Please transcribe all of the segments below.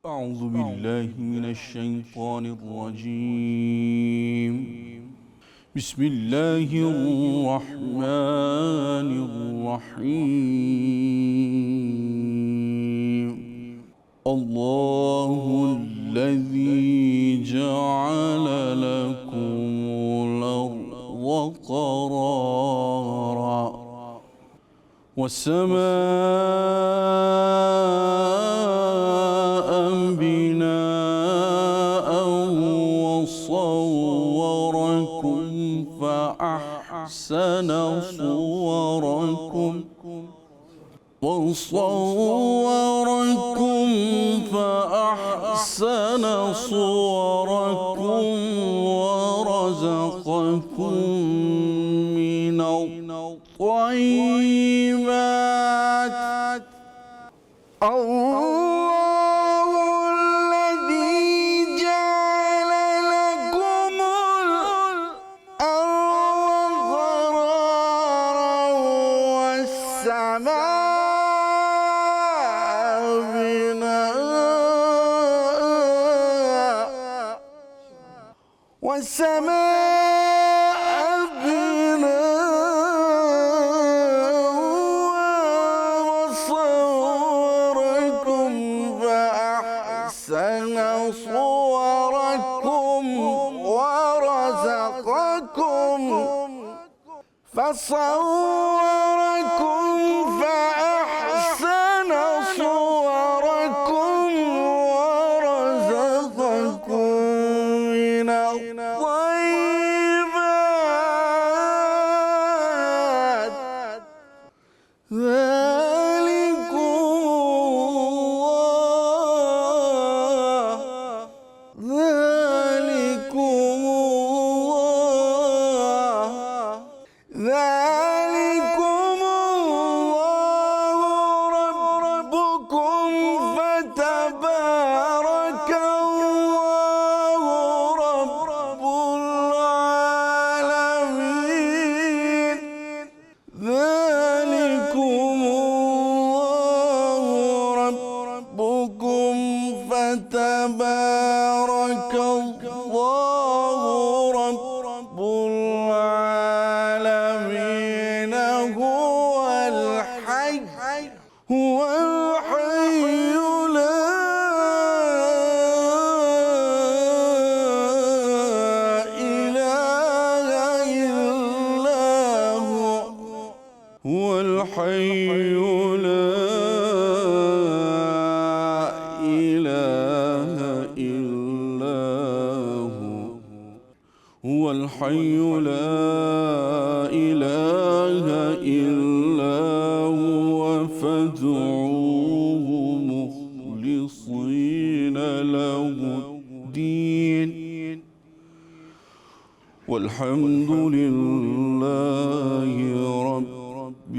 أعوذ بالله من الشيطان الرجيم. بسم الله الرحمن الرحيم. الله الذي جعل لكم الأرض قرارا والسماء بناء وصوركم فأحسن صوركم ورزقكم من الطيبات. الله الذي جعل لكم الأرض قرارا والسماء بناء وصوركم فأحسن صوركم ورزقكم فصوركم فأحسن صوركم ورزقكم من الطيبات. ذلكم الله ربكم فتبارك الله رب العالمين. ذلكم الله ربكم فتبارك الله رب العالمين. هو الحي لا إله إلا هو. هو الحي لا إله إلا هو. هو الحي لا إله إلا هو فادعوه مخلصين له الدين والحمد لله رب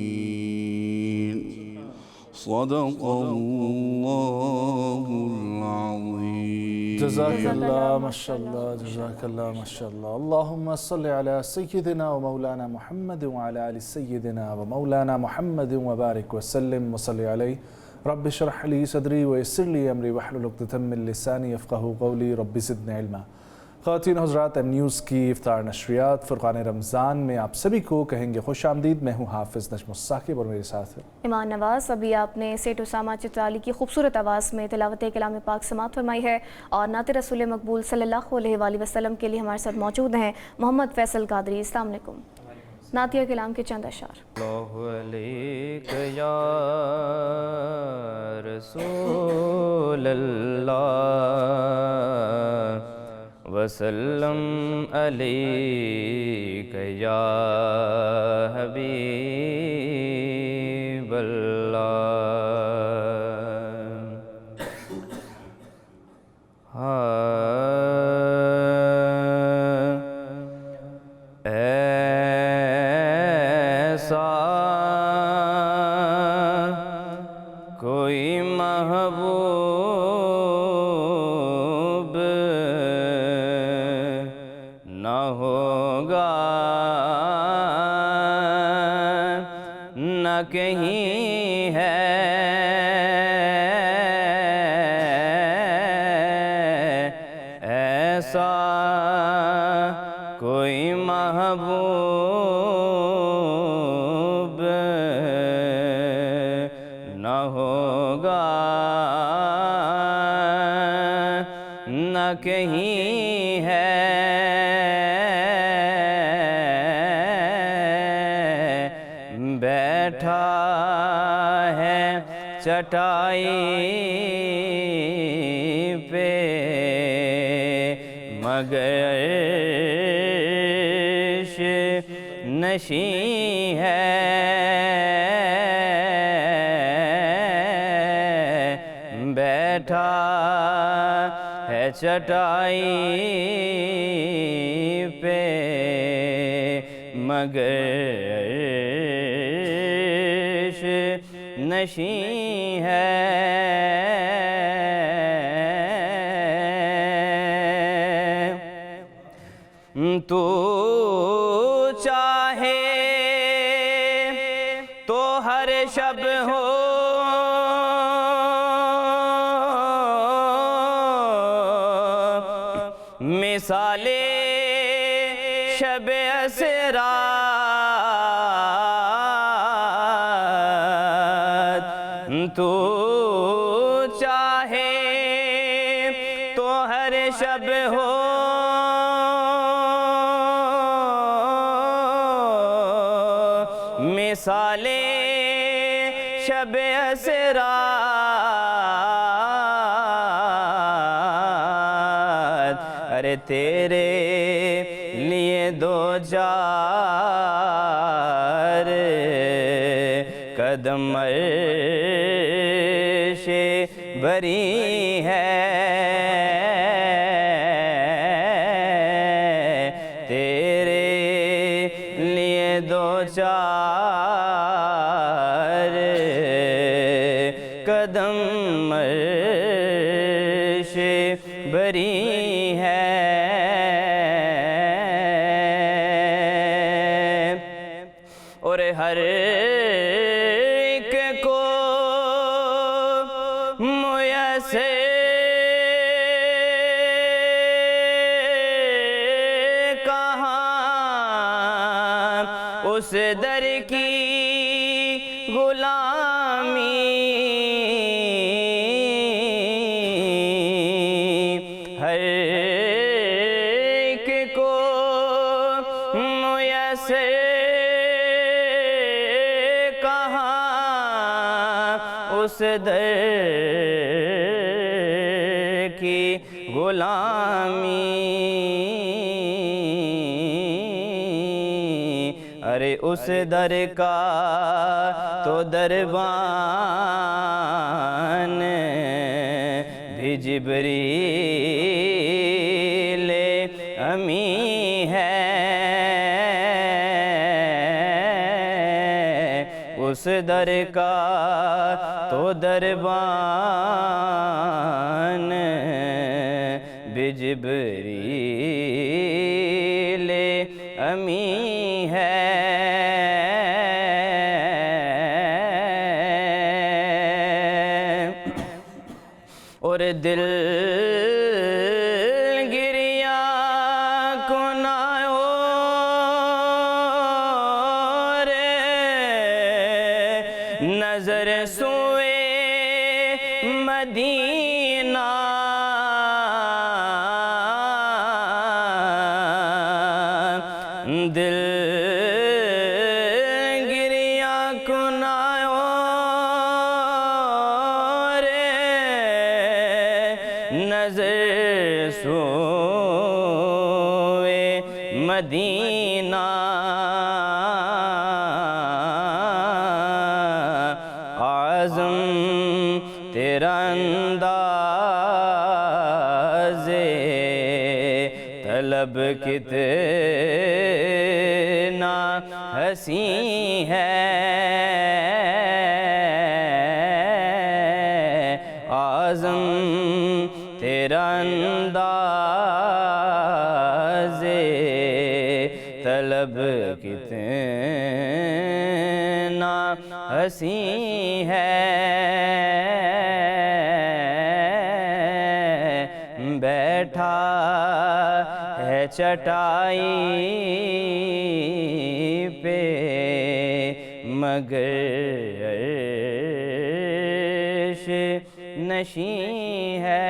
العالمين. صدق الله العظيم. جزاک اللہ ماشاء اللہ، جزاک اللہ ماشاء اللہ. اللہم صلی علی سیدنا و مولانا محمد وعلی آل سیدنا و مولانا محمد وبارک وسلم وصلی علیہ. رب اشرح لی صدری ویسر لی امری واحلل عقدۃ من لسانی یفقہوا قولی. رب زدنی علما. خواتین حضرات، ایم نیوز کی افطار نشریات فرقان رمضان میں آپ سبھی کو کہیں گے خوش آمدید. میں ہوں حافظ نجم الثاقب اور میرے ساتھ ہے ایمان نواز. ابھی آپ نے سیٹ اسامہ چترالی کی خوبصورت آواز میں تلاوت کلام پاک سماعت فرمائی ہے، اور نعت رسول مقبول صلی اللہ علیہ وآلہ وسلم کے لیے ہمارے ساتھ موجود ہیں محمد فیصل قادری. السلام علیکم. نعتیہ کلام کے چند اشعار. اللہ علیک یا رسول اللہ وسلم علیک یا حبیب اللہ. ایسا کوئی محبوب نہ ہوگا، نہ کہیں ہے کہیں ہے، بیٹھا ہے چٹائی پہ مگر عرش نشیں ہے، بیٹھا ہے چٹائی پہ مگر عرش نشیں ہے۔ تو چاہے تو ہر شب ہو مثال شب اسرات، تو چاہے تو ہر شب ہو مثال شب اسرات، ارے تیرے لیے دو چار قدم عرش بری ہے، تیرے لیے دو چار قدم عرش بری ہے۔ اور ہر ایک کو میسر کہاں اس در کی غلامی، ہر ایک کو میسر اس در کی غلامی، ارے اس در کا تو دربان بھی جبریل امی ہے، اس در کا تو دربان بھی جبریل امی ہے۔ اور دل گریاں کنائے نظر سوئے مدینہ، دل گریاں کنائے نظر سوئے مدینہ، اعظم تیرا انداز طلب کتنا حسین ہے، اعظم تیرا انداز طلب کتنا حسین ہے، بیٹھا ہے چٹائی پہ مگر عرش نشیں ہے۔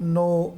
9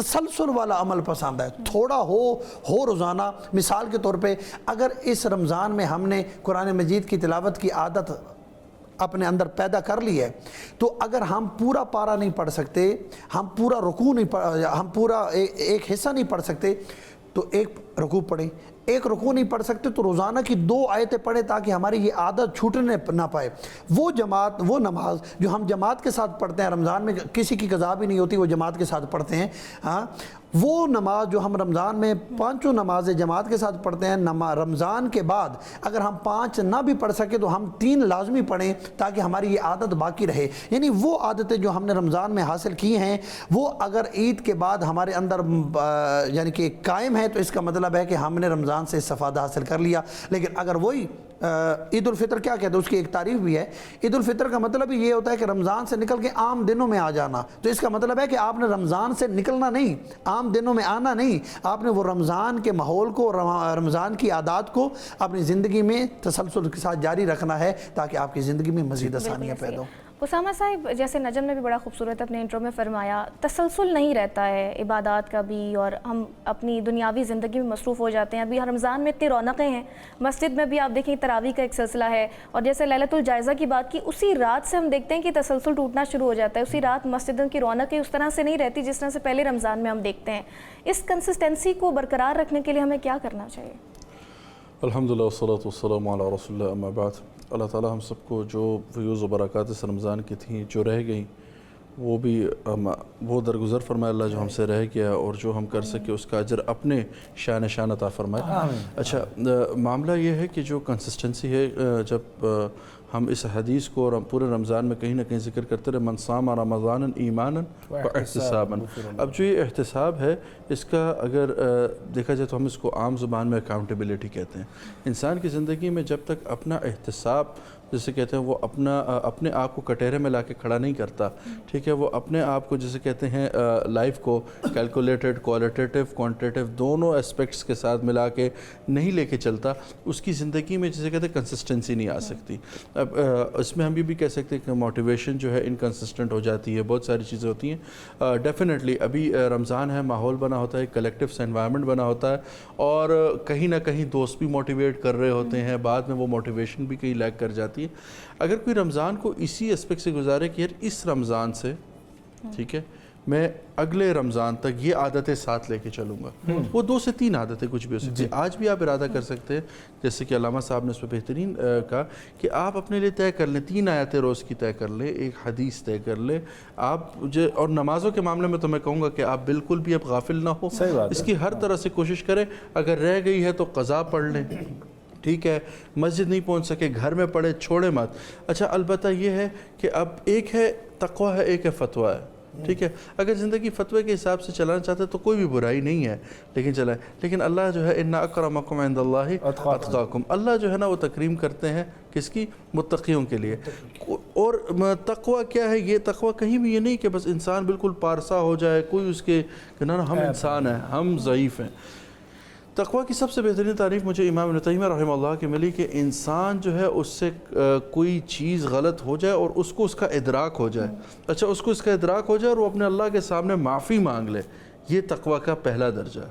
تسلسل والا عمل پسند ہے، تھوڑا ہو روزانہ. مثال کے طور پہ اگر اس رمضان میں ہم نے قرآن مجید کی تلاوت کی عادت اپنے اندر پیدا کر لی ہے، تو اگر ہم پورا پارہ نہیں پڑھ سکتے، ہم پورا رکوع نہیں ہم پورا ایک حصہ نہیں پڑھ سکتے، تو ایک رکوع پڑھیں. ایک رکوع نہیں پڑھ سکتے تو روزانہ کی 2 آیتیں پڑھیں تاکہ ہماری یہ عادت چھوٹنے نہ پائے. وہ نماز جو ہم جماعت کے ساتھ پڑھتے ہیں، رمضان میں کسی کی قضا بھی نہیں ہوتی، وہ جماعت کے ساتھ پڑھتے ہیں. ہاں، وہ نماز جو ہم رمضان میں 5 نمازیں جماعت کے ساتھ پڑھتے ہیں، رمضان کے بعد اگر ہم 5 نہ بھی پڑھ سکے تو ہم 3 لازمی پڑھیں تاکہ ہماری یہ عادت باقی رہے. یعنی وہ عادتیں جو ہم نے رمضان میں حاصل کی ہیں وہ اگر عید کے بعد ہمارے اندر یعنی کہ قائم ہے تو اس کا مطلب ہے کہ ہم نے رمضان سے استفادہ حاصل کر لیا. لیکن اگر وہی عید الفطر کیا کہتے ہیں، اس کی ایک تعریف بھی ہے. عید الفطر کا مطلب یہ ہوتا ہے کہ رمضان سے نکل کے عام دنوں میں آ جانا. تو اس کا مطلب ہے کہ آپ نے رمضان سے نکلنا نہیں، عام دنوں میں آنا نہیں، آپ نے وہ رمضان کے ماحول کو، رمضان کی عادات کو اپنی زندگی میں تسلسل کے ساتھ جاری رکھنا ہے تاکہ آپ کی زندگی میں مزید آسانیاں پیدا ہوں. اسامہ صاحب، جیسے نجم نے بھی بڑا خوبصورت اپنے انٹرو میں فرمایا، تسلسل نہیں رہتا ہے عبادات کا بھی، اور ہم اپنی دنیاوی زندگی میں مصروف ہو جاتے ہیں. ابھی رمضان میں اتنی رونقیں ہیں، مسجد میں بھی آپ دیکھیں تراویح کا ایک سلسلہ ہے، اور جیسے لیلۃ الجائزہ کی بات کی، اسی رات سے ہم دیکھتے ہیں کہ تسلسل ٹوٹنا شروع ہو جاتا ہے. اسی رات مسجدوں کی رونقیں اس طرح سے نہیں رہتی جس طرح سے پہلے رمضان میں ہم دیکھتے ہیں. اس کنسسٹنسی کو برقرار رکھنے کے لیے ہمیں کیا کرنا چاہیے؟ الحمدللہ والصلاة والسلام علی رسول اللہ، اما بعد. اللہ تعالیٰ ہم سب کو جو فیوز و برکات اس رمضان کی تھیں جو رہ گئیں وہ بھی وہ درگزر فرمائے اللہ جو ہم سے رہ گیا، اور جو ہم کر سکے اس کا اجر اپنے شان عطا فرمائے. اچھا، معاملہ یہ ہے کہ جو کنسسٹنسی ہے، جب ہم اس حدیث کو پورے رمضان میں کہیں نہ کہیں ذکر کرتے رہے، من صام رمضان ایمانا واحتسابا. اب جو یہ احتساب ہے، اس کا اگر دیکھا جائے تو ہم اس کو عام زبان میں اکاؤنٹیبلٹی کہتے ہیں. انسان کی زندگی میں جب تک اپنا احتساب جسے کہتے ہیں وہ اپنے آپ کو کٹہرے میں لا کے کھڑا نہیں کرتا، ٹھیک ہے، وہ اپنے آپ کو جسے کہتے ہیں لائف کو کیلکولیٹڈ، کوالٹیٹیو، کوانٹیٹیو دونوں اسپیکٹس کے ساتھ ملا کے نہیں لے کے چلتا، اس کی زندگی میں جسے کہتے ہیں کنسسٹنسی نہیں آ سکتی. اب اس میں ہم یہ بھی کہہ سکتے ہیں کہ موٹیویشن جو ہے انکنسسٹنٹ ہو جاتی ہے، بہت ساری چیزیں ہوتی ہیں. ڈیفینیٹلی ابھی رمضان ہے، ماحول بنا ہوتا ہے، کلیکٹیو سا انوائرمنٹ بنا ہوتا ہے، اور کہیں نہ کہیں دوست بھی موٹیویٹ کر رہے ہوتے ہیں، بعد میں وہ موٹیویشن بھی کہیں لیک کر جاتی ہے. اگر کوئی رمضان کو اسی اسپیکٹ سے گزارے کہ یار اس رمضان سے ٹھیک ہے میں اگلے رمضان تک یہ عادتیں ساتھ لے کے چلوں گا، وہ 2 سے 3 عادتیں کچھ بھی ہو سکتی ہیں. آج بھی آپ ارادہ کر سکتے ہیں، جیسے کہ علامہ صاحب نے اس پہ بہترین کہا کہ آپ اپنے لیے طے کر لیں 3 آیتیں روز کی طے کر لیں، 1 حدیث طے کر لیں آپ. اور نمازوں کے معاملے میں تو میں کہوں گا کہ آپ بالکل بھی اب غافل نہ ہو، اس کی ہر طرح سے کوشش کریں. اگر رہ گئی ہے تو قضا پڑھ لیں، ٹھیک ہے، مسجد نہیں پہنچ سکے گھر میں پڑھے، چھوڑے مت. اچھا، البتہ یہ ہے کہ اب ایک ہے تقویٰ ہے، ایک ہے فتویٰ ہے، ٹھیک ہے. اگر زندگی فتوے کے حساب سے چلانا چاہتے تو کوئی بھی برائی نہیں ہے، لیکن چلائیں. لیکن اللہ جو ہے ان اکرمکم عند اللہ اتقاکم، اللہ جو ہے نا وہ تکریم کرتے ہیں کس کی؟ متقیوں کے لیے. اور تقویٰ کیا ہے؟ یہ تقویٰ کہیں بھی یہ نہیں کہ بس انسان بالکل پارسا ہو جائے، کوئی اس کے کہ نا ہم انسان ہیں، ہم ضعیف ہیں. تقویٰ کی سب سے بہترین تعریف مجھے امام ابن تیمیہ رحمہ اللہ کی ملی کہ انسان جو ہے اس سے کوئی چیز غلط ہو جائے اور اس کو اس کا ادراک ہو جائے. اچھا، اس کو اس کا ادراک ہو جائے اور وہ اپنے اللہ کے سامنے معافی مانگ لے، یہ تقویٰ کا پہلا درجہ ہے.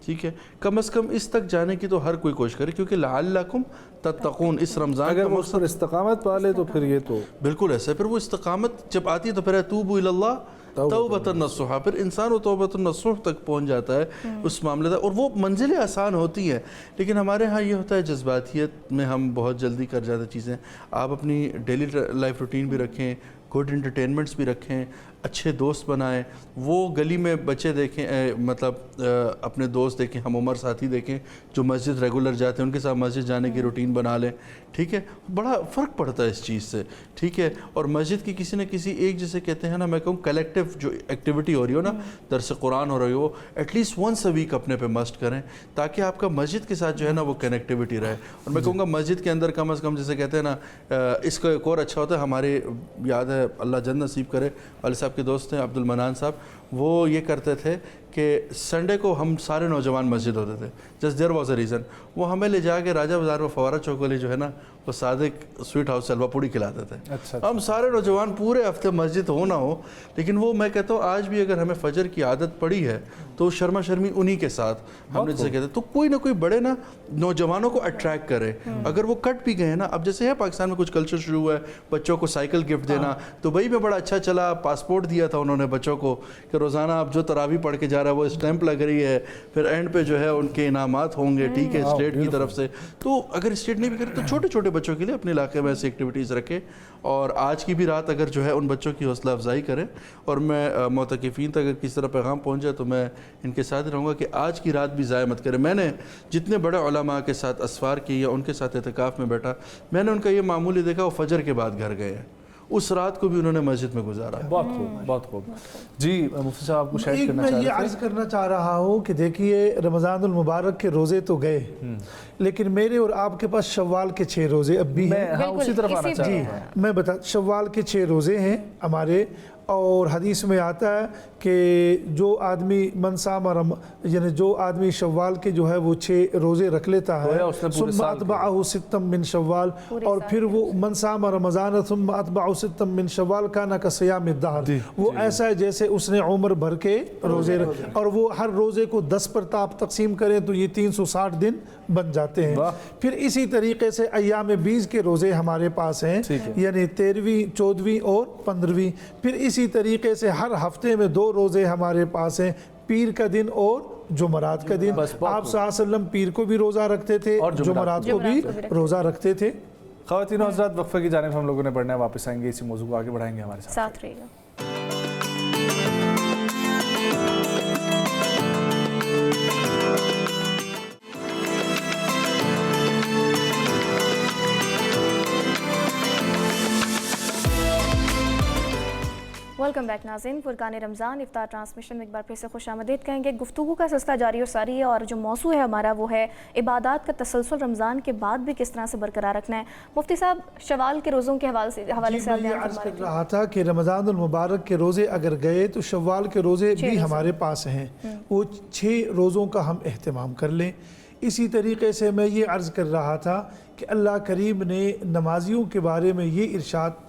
ٹھیک ہے، کم از کم اس تک جانے کی تو ہر کوئی کوشش کرے، کیونکہ لعلکم تتقون اس رمضان اگر وہ اس پر استقامت پالے تو پھر یہ تو بالکل ایسا ہے. پھر وہ استقامت جب آتی ہے تو پھر توبوا الی اللہ توبۃ نصوحا، پھر انسان وہ توبۃ نصوح تک پہنچ جاتا ہے اس معاملے تک، اور وہ منزلیں آسان ہوتی ہیں. لیکن ہمارے ہاں یہ ہوتا ہے جذباتیت میں ہم بہت جلدی کر جاتے چیزیں. آپ اپنی ڈیلی لائف روٹین بھی رکھیں، گڈ انٹرٹینمنٹس بھی رکھیں، اچھے دوست بنائیں. وہ گلی میں بچے دیکھیں، مطلب اپنے دوست دیکھیں، ہم عمر ساتھی دیکھیں جو مسجد ریگولر جاتے ہیں، ان کے ساتھ مسجد جانے کی روٹین بنا لیں. ٹھیک ہے، بڑا فرق پڑتا ہے اس چیز سے. ٹھیک ہے، اور مسجد کی کسی نہ کسی ایک جسے کہتے ہیں نا، میں کہوں کلیکٹیو جو ایکٹیویٹی ہو رہی ہو نا، درس قرآن ہو رہی ہو، at least once a week اپنے پہ مسٹ کریں تاکہ آپ کا مسجد کے ساتھ جو ہے نا وہ کنیکٹیوٹی رہے. اور میں کہوں گا مسجد کے اندر کم از کم جسے کہتے ہیں نا، اس کا ایک اور اچھا ہوتا ہے، ہمارے یاد ہے اللہ جنت نصیب کرے والد صاحب کے دوست ہیں عبد المنان صاحب، وہ یہ کرتے تھے کہ سنڈے کو ہم سارے نوجوان مسجد ہوتے تھے. Just there was a reason. وہ ہمیں لے جا کے راجہ بازار میں فوارہ چوک والی جو ہے نا وہ صادق سویٹ ہاؤس حلوہ پوڑی کھلاتے تھے. ہم سارے نوجوان پورے ہفتے مسجد ہو نہ ہو, لیکن وہ میں کہتا ہوں آج بھی اگر ہمیں فجر کی عادت پڑی ہے تو شرما شرمی انہی کے ساتھ ہم نے جسے کہتے ہیں. تو کوئی نہ کوئی بڑے نا نوجوانوں کو اٹریکٹ کرے. اگر وہ کٹ بھی گئے نا, اب جیسے ہے پاکستان میں کچھ کلچر شروع ہوا ہے بچوں کو سائیکل گفٹ دینا. دبئی میں بڑا اچھا چلا, پاسپورٹ دیا تھا انہوں نے بچوں کو کہ روزانہ اب جو تراویح پڑھ کے جا رہا ہے وہ اسٹیمپ لگ رہی ہے, پھر اینڈ پہ جو ہے ان کے انعامات ہوں گے, ٹھیک ہے, اسٹیٹ کی طرف سے. تو اگر اسٹیٹ نہیں بھی کرے تو چھوٹے چھوٹے بچوں کے لیے اپنے علاقے میں ایسی ایکٹیویٹیز رکھے. اور آج کی بھی رات اگر جو ہے ان بچوں کی حوصلہ افزائی کرے, اور میں معتکفین تک اگر کسی طرح پیغام پہنچ جائے تو میں ان کے ساتھ رہوں گا کہ آج کی رات بھی ضائع مت کرے. میں نے جتنے بڑے علماء کے ساتھ اسفار کی یا ان کے ساتھ اعتکاف میں بیٹھا, میں نے ان کا یہ معمولی دیکھا وہ فجر کے بعد گھر گئے ہیں, اس رات کو بھی انہوں نے مسجد میں گزارا. بہت خوب, بہت خوب. جی مفتی صاحب آپ کو شاید کرنا میں چاہ یہ رہے عرض کرنا چاہ رہا ہوں کہ دیکھیے رمضان المبارک کے روزے تو گئے, لیکن میرے اور آپ کے پاس شوال کے 6 روزے اب بھی ہیں. ہاں اسی طرف آنا چاہ رہا ہوں. میں بتا, شوال کے 6 روزے ہیں ہمارے, اور حدیث میں آتا ہے کہ جو آدمی یعنی جو آدمی شوال کے جو ہے وہ 6 روزے رکھ لیتا ہے, ثم اتبعہ ستا من شوال, اور پھر وہ من صام رمضان ثم اتبعہ ستا من شوال کان کصیام الدہر, وہ ایسا ہے جیسے اس نے عمر بھر کے روزے رکھے. اور وہ ہر روزے کو 10 پر آپ تقسیم کریں تو یہ 360 دن بن جاتے ہیں. پھر اسی طریقے سے ایام بیز کے روزے ہمارے پاس ہیں, یعنی 13ویں 14ویں اور 15ویں. پھر اسی طریقے سے ہر ہفتے میں 2 روزے ہمارے پاس ہیں, پیر کا دن اور جمعرات کا دن. آپ صلی اللہ علیہ وسلم پیر کو بھی روزہ رکھتے تھے اور جمعرات کو بھی روزہ رکھتے تھے. خواتین و حضرات وقفے کی جانب ہم لوگوں نے پڑھنا ہے, واپس آئیں گے, اسی موضوع کو آگے بڑھائیں گے, ہمارے ساتھ رہے گا. ویلکم بیک ناظرین, فرقان رمضان افطار ٹرانسمیشن میں ایک بار پھر سے خوش آمدید کہیں گے. گفتگو کا سلسلہ جاری اور ساری ہے, اور جو موضوع ہے ہمارا وہ ہے عبادات کا تسلسل رمضان کے بعد بھی کس طرح سے برقرار رکھنا ہے. مفتی صاحب شوال کے روزوں کے حوالے سے میں یہ عرض کر رہا تھا کہ رمضان المبارک کے روزے اگر گئے تو شوال کے روزے بھی ہمارے پاس ہیں, وہ 6 روزوں کا ہم اہتمام کر لیں. اسی طریقے سے میں یہ عرض کر رہا تھا کہ اللہ کریم نے نمازیوں کے بارے میں یہ ارشاد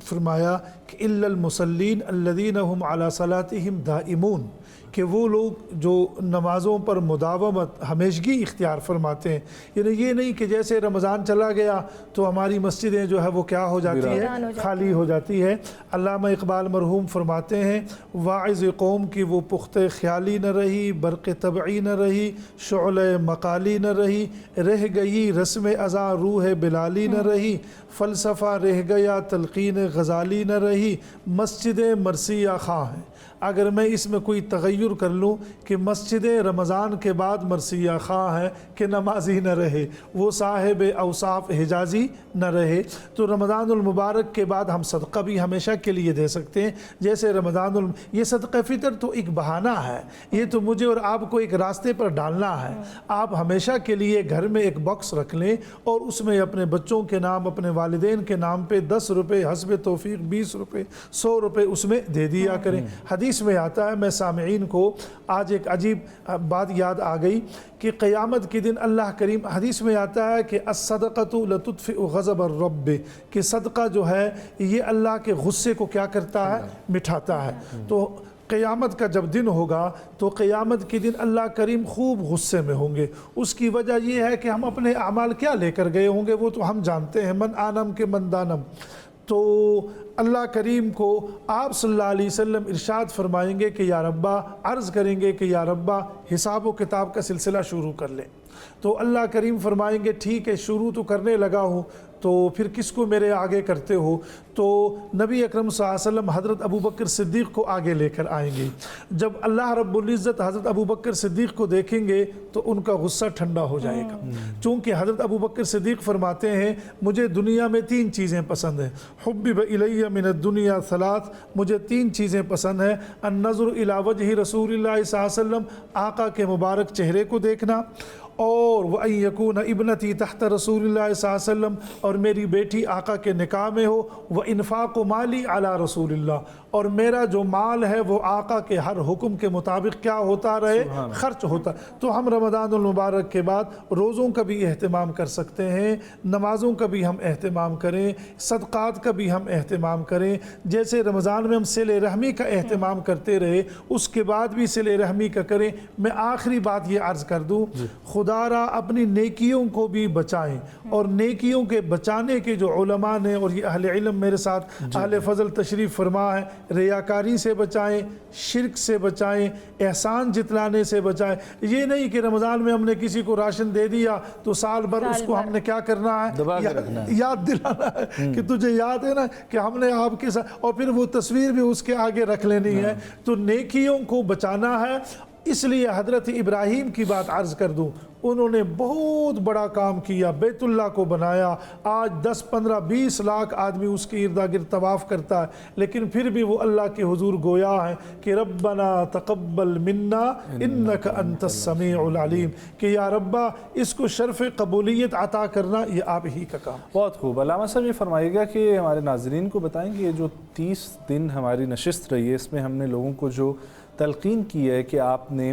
فرمایا کہ الا المصلین الذین هم علی صلاتهم دائمون, کہ وہ لوگ جو نمازوں پر مداومت ہمیشگی اختیار فرماتے ہیں. یعنی یہ نہیں کہ جیسے رمضان چلا گیا تو ہماری مسجدیں جو ہے وہ کیا ہو جاتی ہے, خالی ہو جاتی ہے. علامہ اقبال مرحوم فرماتے ہیں واعظ قوم کی وہ پختہ خیالی نہ رہی, برق طبعی نہ رہی, شعلہ مقالی نہ رہی, رہ گئی رسم ازاں روح بلالی نہ رہی, فلسفہ رہ گیا تلقین غزالی نہ رہی, مسجد مرثیہ خواہ ہیں. اگر میں اس میں کوئی تغیر کر لوں کہ مسجد رمضان کے بعد مرثیہ خواہ ہے کہ نمازی نہ رہے, وہ صاحب اوصاف حجازی نہ رہے, تو رمضان المبارک کے بعد ہم صدقہ بھی ہمیشہ کے لیے دے سکتے ہیں. جیسے یہ صدقہ فطر تو ایک بہانہ ہے, یہ تو مجھے اور آپ کو ایک راستے پر ڈالنا ہے. آپ ہمیشہ کے لیے گھر میں ایک باکس رکھ لیں اور اس میں اپنے بچوں کے نام, اپنے والدین کے نام پہ 10 روپے حسب توفیق 20 روپے 100 روپے اس میں دے دیا کریں. حدیث میں آتا ہے, میں سامعین کو آج ایک عجیب بات یاد آ گئی کہ قیامت کے دن اللہ کریم, حدیث میں آتا ہے کہ الصدقۃ لتطفئ غضب الرب, کہ صدقہ جو ہے یہ اللہ کے غصے کو کیا کرتا ہے, مٹھاتا ہے. تو قیامت کا جب دن ہوگا تو قیامت کے دن اللہ کریم خوب غصے میں ہوں گے. اس کی وجہ یہ ہے کہ ہم اپنے اعمال کیا لے کر گئے ہوں گے وہ تو ہم جانتے ہیں, من آنم کے من دانم. تو اللہ کریم کو آپ صلی اللہ علیہ وسلم ارشاد فرمائیں گے کہ یا ربا, عرض کریں گے کہ یا ربا حساب و کتاب کا سلسلہ شروع کر لیں. تو اللہ کریم فرمائیں گے ٹھیک ہے شروع تو کرنے لگا ہوں, تو پھر کس کو میرے آگے کرتے ہو. تو نبی اکرم صلی اللہ علیہ وسلم حضرت ابو بکر صدیق کو آگے لے کر آئیں گے. جب اللہ رب العزت حضرت ابو بکر صدیق کو دیکھیں گے تو ان کا غصہ ٹھنڈا ہو جائے گا, چونکہ حضرت ابو بکر صدیق فرماتے ہیں مجھے دنیا میں 3 چیزیں پسند ہیں. حبب الی من الدنیا ثلاث, مجھے 3 چیزیں پسند ہیں. النظر الی وجہ رسول اللہ صلی اللہ علیہ وسلم, آقا کے مبارک چہرے کو دیکھنا, اور وہ یکون ابنتی تحت رسول اللہ صلی اللہ علیہ وسلم، اور میری بیٹی آقا کے نکاح میں ہو، وہ انفاق مالی علی رسول اللہ، اور میرا جو مال ہے وہ آقا کے ہر حکم کے مطابق کیا ہوتا رہے، خرچ ہوتا۔ تو ہم رمضان المبارک کے بعد روزوں کا بھی اہتمام کر سکتے ہیں، نمازوں کا بھی ہم اہتمام کریں، صدقات کا بھی ہم اہتمام کریں۔ جیسے رمضان میں ہم صلہ رحمی کا اہتمام کرتے رہے، اس کے بعد بھی صلہ رحمی کا کریں۔ میں آخری بات یہ عرض کر دوں، خدا را اپنی نیکیوں کو بھی بچائیں، اور نیکیوں کے بچانے کے جو علماء نے، اور یہ اہل علم میرے ساتھ اہل فضل تشریف فرما ہے، ریاکاری سے بچائیں، شرک سے بچائیں، احسان جتلانے سے بچائیں۔ یہ نہیں کہ رمضان میں ہم نے کسی کو راشن دے دیا تو سال بھر اس کو ہم نے کیا کرنا ہے، یاد دلانا ہے کہ تجھے یاد ہے نا کہ ہم نے آپ کے ساتھ، اور پھر وہ تصویر بھی اس کے آگے رکھ لینی ہے۔ تو نیکیوں کو بچانا ہے۔ اس لیے حضرت ابراہیم کی بات عرض کر دوں، انہوں نے بہت بڑا کام کیا، بیت اللہ کو بنایا۔ آج 10 15 20 لاکھ آدمی اس کے ارد گرد طواف کرتا ہے، لیکن پھر بھی وہ اللہ کے حضور گویا ہے کہ ربنا تقبل منا انک انت السمیع العلیم، کہ یا ربا اس کو شرف قبولیت عطا کرنا یہ آپ ہی کا کام۔ بہت خوب۔ علامہ صاحب یہ فرمائیے گا کہ ہمارے ناظرین کو بتائیں کہ یہ جو 30 دن ہماری نشست رہی ہے، اس میں ہم نے لوگوں کو جو تلقین کی ہے کہ آپ نے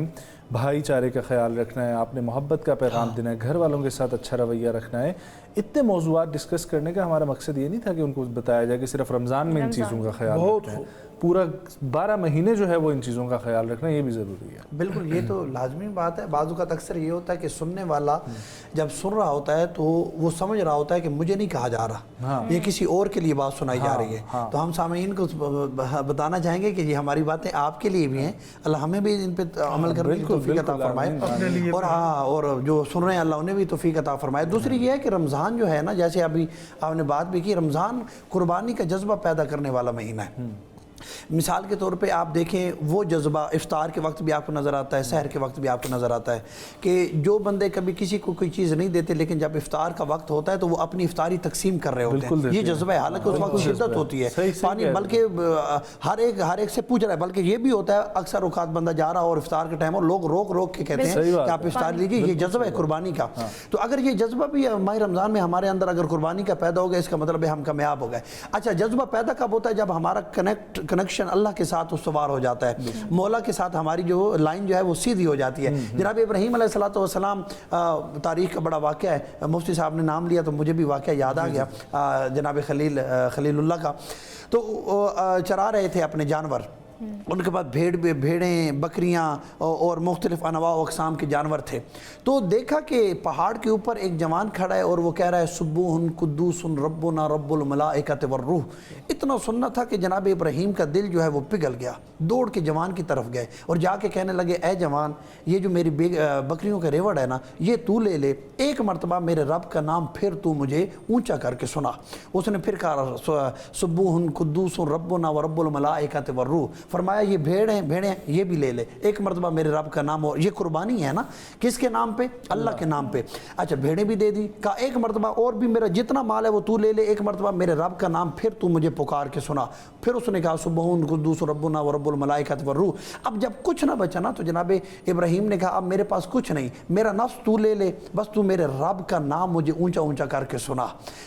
بھائی چارے کا خیال رکھنا ہے، آپ نے محبت کا پیغام دینا ہے، گھر والوں کے ساتھ اچھا رویہ رکھنا ہے، اتنے موضوعات ڈسکس کرنے کا ہمارا مقصد یہ نہیں تھا کہ ان کو بتایا جائے کہ صرف رمضان میں ان چیزوں کا خیال رکھنا ہے، پورا 12 مہینے جو ہے وہ ان چیزوں کا خیال رکھنا یہ بھی ضروری ہے۔ بالکل، یہ تو لازمی بات ہے۔ بعض اوقات اکثر یہ ہوتا ہے کہ سننے والا جب سن رہا ہوتا ہے تو وہ سمجھ رہا ہوتا ہے کہ مجھے نہیں کہا جا رہا، یہ کسی اور کے لیے بات سنائی جا رہی ہے۔ تو ہم سامعین کو بتانا چاہیں گے کہ یہ ہماری باتیں آپ کے لیے بھی ہیں، اللہ ہمیں بھی ان پہ عمل کرنے کی توفیق عطا فرمائے، اور جو سن رہے ہیں اللہ انہیں بھی توفیق عطا فرمائے۔ دوسری یہ ہے کہ رمضان جو ہے نا، جیسے ابھی آپ نے بات بھی کی، رمضان قربانی کا جذبہ پیدا کرنے والا مہینہ ہے۔ مثال کے طور پہ آپ دیکھیں، وہ جذبہ افطار کے وقت بھی آپ کو نظر آتا ہے، سحر کے وقت بھی آپ کو نظر آتا ہے کہ جو بندے کبھی کسی کو کوئی چیز نہیں دیتے، لیکن جب افطار کا وقت ہوتا ہے تو وہ اپنی افطاری تقسیم کر رہے ہوتے ہیں۔ یہ جذبہ ہے، حالانکہ اس وقت شدت ہوتی ہے پانی، بلکہ ہر ایک سے پوچھ رہا ہے، بلکہ یہ بھی ہوتا ہے اکثر اوقات بندہ جا رہا اور افطار کے ٹائم اور لوگ روک کے کہتے ہیں کہ آپ افطار لیجیے، یہ جذبہ ہے قربانی کا۔ تو اگر یہ جذبہ بھی ماہ رمضان میں ہمارے اندر اگر قربانی کا پیدا ہو گیا، اس کا مطلب ہے ہم کامیاب ہو گئے۔ اچھا، جذبہ پیدا کب ہوتا ہے؟ جب ہمارا کنیکشن اللہ کے ساتھ استوار ہو جاتا ہے، مولا کے ساتھ ہماری جو لائن جو ہے وہ سیدھی ہو جاتی ہے۔ جناب ابراہیم علیہ السلام، تاریخ کا بڑا واقعہ ہے، مفتی صاحب نے نام لیا تو مجھے بھی واقعہ یاد آ گیا، جناب خلیل اللہ کا۔ تو چرا رہے تھے اپنے جانور، ان کے پاس بھیڑیں، بکریاں اور مختلف انواع و اقسام کے جانور تھے۔ تو دیکھا کہ پہاڑ کے اوپر ایک جوان کھڑا ہے اور وہ کہہ رہا ہے سبوح قدوس ربنا رب الملائکۃ والروح۔ اتنا سننا تھا کہ جناب ابراہیم کا دل جو ہے وہ پگھل گیا، دوڑ کے جوان کی طرف گئے اور جا کے کہنے لگے، اے جوان، یہ جو میری بکریوں کا ریوڑ ہے نا، یہ تو لے لے، ایک مرتبہ میرے رب کا نام پھر تو مجھے اونچا کر کے سنا۔ اس نے پھر کہا سبوح قدوس ربنا ورب الملائکۃ والروح، فرمایا یہ بھیڑیں یہ بھی لے لے، ایک مرتبہ میرے رب کا نام، اور یہ قربانی ہے نا، کس کے نام پہ؟ اللہ کے نام پہ۔ اچھا، بھیڑیں بھی دے دی، کہا ایک مرتبہ اور بھی میرا جتنا مال ہے وہ تو لے لے، ایک مرتبہ میرے رب کا نام پھر تو مجھے پکار کے سنا۔ پھر اس نے کہا سبحان قدوس ربنا ورب الملائکۃ والروح۔ اب جب کچھ نہ بچا نا تو جناب ابراہیم نے کہا اب میرے پاس کچھ نہیں، میرا نفس تو لے لے، بس تو میرے رب کا نام مجھے اونچا کر کے سنا۔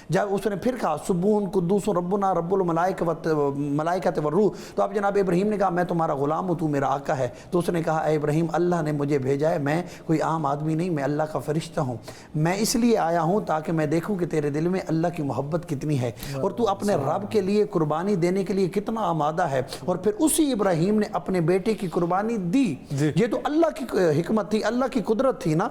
جب اس نے پھر کہا سبحان قدوس ربنا رب الملائکۃ والروح، تو اب جناب ابراہیم نے کہا میں تمہارا غلام ہوں، تو میرا آقا ہے۔ تو اس نے کہا اے ابراہیم، اللہ نے مجھے بھیجا ہے، میں کوئی عام آدمی نہیں، میں اللہ کا فرشتہ ہوں، میں اس لیے آیا ہوں تاکہ میں دیکھوں کہ تیرے دل میں اللہ کی محبت کتنی ہے اور تو اپنے رب کے لیے قربانی دینے کے لیے کتنا آمادہ ہے۔ اور پھر اسی ابراہیم نے اپنے بیٹے کی قربانی دی۔ یہ تو اللہ کی حکمت تھی، اللہ کی قدرت تھی نا،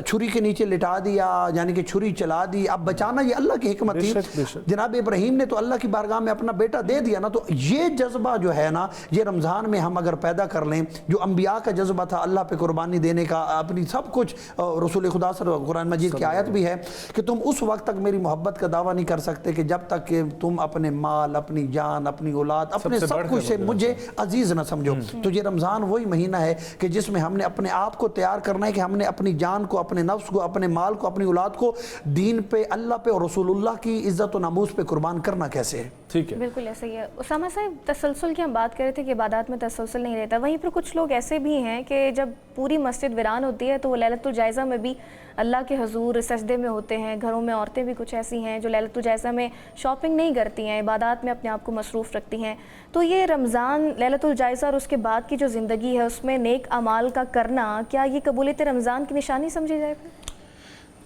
چھری کے نیچے لٹا دیا، یعنی کہ چھری چلا دی، اب بچانا یہ اللہ کی حکمت تھی۔ جناب ابراہیم نے تو اللہ کی بارگاہ میں اپنا بیٹا دے دیا نا۔ تو یہ جذبہ جو ہے نا، یہ رمضان میں ہم اگر پیدا کر لیں، جو انبیاء کا جذبہ تھا اللہ پہ قربانی دینے کا، اپنی سب کچھ، رسول خدا صلی اللہ علیہ وسلم قرآن مجید کی آیت بھی ہے کہ تم اس وقت تک میری محبت کا دعویٰ نہیں کر سکتے کہ جب تک کہ تم اپنے مال، اپنی جان، اپنی اولاد، اپنے سب کچھ سے مجھے عزیز نہ سمجھو۔ تو یہ رمضان وہی مہینہ ہے کہ جس میں ہم نے اپنے آپ کو تیار کرنا ہے کہ ہم نے اپنی جان کو، اپنے نفس کو، اپنے مال کو، اپنی اولاد کو دین پہ، اللہ پہ اور رسول اللہ کی عزت و ناموس پہ قربان کرنا کیسے ہے۔ ٹھیک ہے، بالکل ایسا ہی ہے۔ اسامہ صاحب، تسلسل کے ہم بات کر رہے تھے کہ عبادات میں تسلسل نہیں رہتا، وہیں پر کچھ لوگ ایسے بھی ہیں کہ جب پوری مسجد ویران ہوتی ہے تو وہ لیلۃ الجائزہ میں بھی اللہ کے حضور سجدے میں ہوتے ہیں. گھروں میں عورتیں بھی کچھ ایسی ہیں جو لیلۃ الجائزہ میں شاپنگ نہیں کرتی ہیں، عبادات میں اپنے آپ کو مصروف رکھتی ہیں. تو یہ رمضان، لیلۃ الجائزہ اور اس کے بعد کی جو زندگی ہے اس میں نیک اعمال کا کرنا، کیا یہ قبولیت رمضان کی نشانی سمجھی جائے؟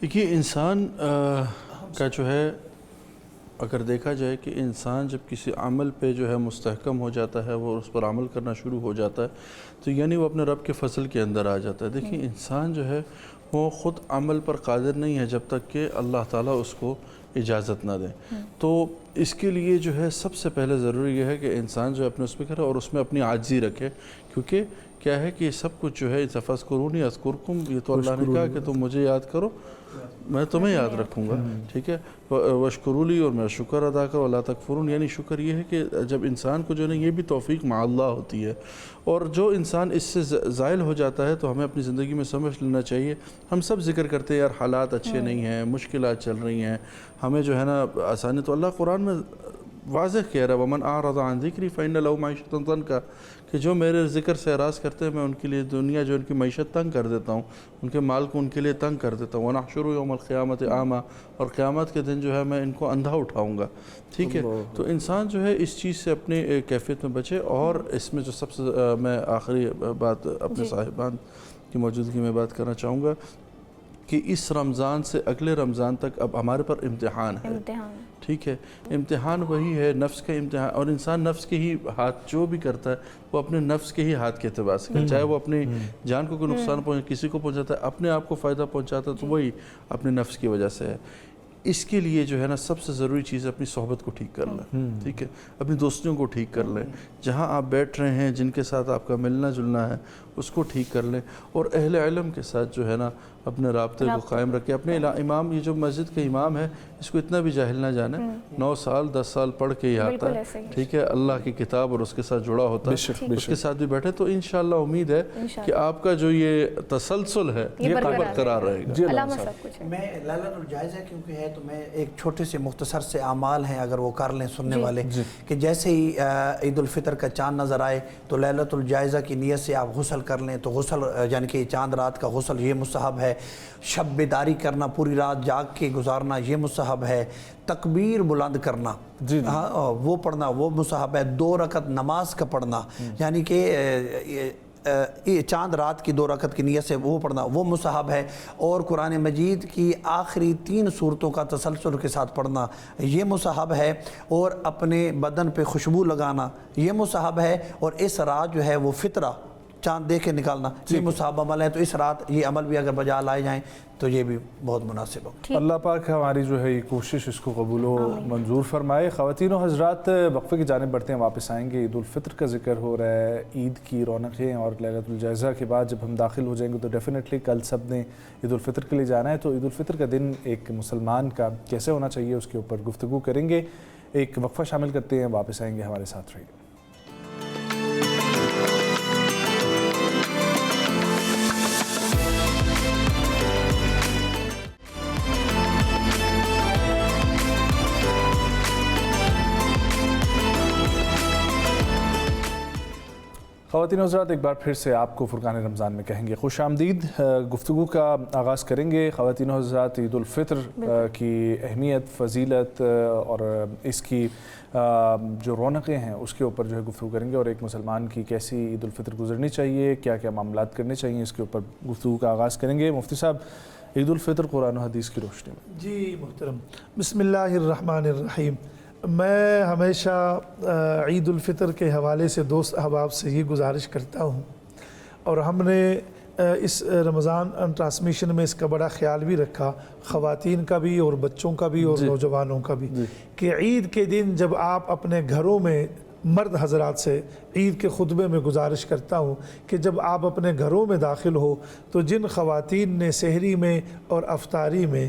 دیکھیے انسان کا جو ہے اگر دیکھا جائے کہ انسان جب کسی عمل پہ جو ہے مستحکم ہو جاتا ہے، وہ اس پر عمل کرنا شروع ہو جاتا ہے، تو یعنی وہ اپنے رب کے فضل کے اندر آ جاتا ہے. دیکھیے انسان جو ہے وہ خود عمل پر قادر نہیں ہے جب تک کہ اللہ تعالیٰ اس کو اجازت نہ دے. تو اس کے لیے جو ہے سب سے پہلے ضروری یہ ہے کہ انسان جو ہے اپنے اس پہ کرے اور اس میں اپنی عاجزی رکھے، کیونکہ کیا ہے کہ یہ سب کچھ جو ہے فَاذْكُرُونِی اذْكُرْکُم، یہ تو اللہ نے کہا کہ تم مجھے یاد کرو میں تمہیں یاد رکھوں گا. ٹھیک ہے، وَاشْكُرُوا لِی، اور میں شکر ادا کرو، وَلَا تَکْفُرُونِ. یعنی شکر یہ ہے کہ جب انسان کو جو ہے یہ بھی توفیق مع اللہ ہوتی ہے، اور جو انسان اس سے زائل ہو جاتا ہے تو ہمیں اپنی زندگی میں سمجھ لینا چاہیے. ہم سب ذکر کرتے ہیں یار حالات اچھے نہیں ہیں، مشکلات چل رہی ہیں، ہمیں جو ہے نا آسانی. تو اللہ قرآن میں واضح کہہ رہا ہے وَمَنْ أَعْرَضَ عَنْ ذِكْرِي فَإِنَّ لَهُ مَعِيشَةً ضَنْكًا، کہ جو میرے ذکر سے اعراض کرتے ہیں میں ان کے لیے دنیا جو ان کی معیشت تنگ کر دیتا ہوں، ان کے مال کو ان کے لیے تنگ کر دیتا ہوں. وَنَحْشُرُ يَوْمَ الْقِيَامَةِ أَعْمَىٰ، اور قیامت کے دن جو ہے میں ان کو اندھا اٹھاؤں گا. ٹھیک ہے، تو انسان جو ہے اس چیز سے اپنی کیفیت میں بچے. اور اس میں جو سب سے میں آخری بات اپنے صاحبان کی موجودگی میں بات کرنا چاہوں گا کہ اس رمضان سے اگلے رمضان تک اب ہمارے پر امتحان ہے. ٹھیک ہے، امتحان وہی ہے نفس کا امتحان، اور انسان نفس کے ہی ہاتھ جو بھی کرتا ہے وہ اپنے نفس کے ہی ہاتھ کے اعتبار سے کرتا ہے. چاہے وہ اپنی جان کو کوئی نقصان کسی کو پہنچاتا ہے، اپنے آپ کو فائدہ پہنچاتا ہے تو وہی اپنے نفس کی وجہ سے ہے. اس کے لیے جو ہے نا سب سے ضروری چیز ہے اپنی صحبت کو ٹھیک کر لیں. ٹھیک ہے، اپنی دوستیوں کو ٹھیک کر لیں، جہاں آپ بیٹھ رہے ہیں جن کے ساتھ آپ کا ملنا جلنا ہے اس کو ٹھیک کر لیں، اور اہل علم کے ساتھ جو ہے نا اپنے رابطے کو قائم رکھیں. اپنے امام، یہ جو مسجد کے امام ہے اس کو اتنا بھی جاہل نہ جانے، 9 سال 10 سال پڑھ کے ہی آتا ہے. ٹھیک ہے، اللہ کی کتاب اور اس کے ساتھ جڑا ہوتا ہے، اس کے ساتھ بھی بیٹھے. تو انشاءاللہ امید ہے کہ آپ کا جو یہ تسلسل ہے یہ برقرار رہے گا. میں لیلۃ الجائزہ کیونکہ ہے تو میں ایک چھوٹے سے مختصر سے اعمال ہیں اگر وہ کر لیں سننے والے، کہ جیسے ہی عید الفطر کا چاند نظر آئے تو لیلۃ الجائزہ کی نیت سے آپ غسل کر لیں. تو غسل یعنی کہ چاند رات کا غسل یہ مستحب ہے. شب بیداری کرنا، پوری رات جاگ کے گزارنا یہ مستحب ہے. تکبیر بلند کرنا وہ پڑھنا وہ مستحب ہے. 2 رکعت نماز کا پڑھنا، یعنی کہ چاند رات کی 2 رکعت کی نیت سے وہ پڑھنا وہ مستحب ہے. اور قرآن مجید کی آخری 3 سورتوں کا تسلسل کے ساتھ پڑھنا یہ مستحب ہے. اور اپنے بدن پہ خوشبو لگانا یہ مستحب ہے. اور اس رات جو ہے وہ فطرہ چاند دیکھ کے نکالنا یہ مستحب عمل ہے. تو اس رات یہ عمل بھی اگر بجا لائے جائیں تو یہ بھی بہت مناسب ہو. اللہ پاک ہماری جو ہے یہ کوشش اس کو قبول و منظور فرمائے. خواتین و حضرات وقفے کی جانب بڑھتے ہیں، واپس آئیں گے. عید الفطر کا ذکر ہو رہا ہے، عید کی رونقیں، اور لیلۃ الجائزہ کے بعد جب ہم داخل ہو جائیں گے تو ڈیفینیٹلی کل سب نے عید الفطر کے لیے جانا ہے. تو عید الفطر کا دن ایک مسلمان کا کیسے ہونا چاہیے اس کے اوپر گفتگو کریں گے. ایک وقفہ شامل کرتے ہیں، واپس آئیں گے، ہمارے ساتھ رہیے. خواتین و حضرات ایک بار پھر سے آپ کو فرقان رمضان میں کہیں گے خوش آمدید. گفتگو کا آغاز کریں گے. خواتین و حضرات عید الفطر کی اہمیت، فضیلت اور اس کی جو رونقیں ہیں اس کے اوپر جو ہے گفتگو کریں گے، اور ایک مسلمان کی کیسی عید الفطر گزرنی چاہیے، کیا کیا معاملات کرنے چاہیے، اس کے اوپر گفتگو کا آغاز کریں گے. مفتی صاحب، عید الفطر قرآن و حدیث کی روشنی میں. جی محترم، بسم اللہ الرحمن الرحیم. میں ہمیشہ عید الفطر کے حوالے سے دوست احباب سے یہ گزارش کرتا ہوں، اور ہم نے اس رمضان ٹرانسمیشن میں اس کا بڑا خیال بھی رکھا، خواتین کا بھی اور بچوں کا بھی اور نوجوانوں کا بھی، کہ عید کے دن جب آپ اپنے گھروں میں مرد حضرات سے عید کے خطبے میں گزارش کرتا ہوں کہ جب آپ اپنے گھروں میں داخل ہو تو جن خواتین نے سحری میں اور افطاری میں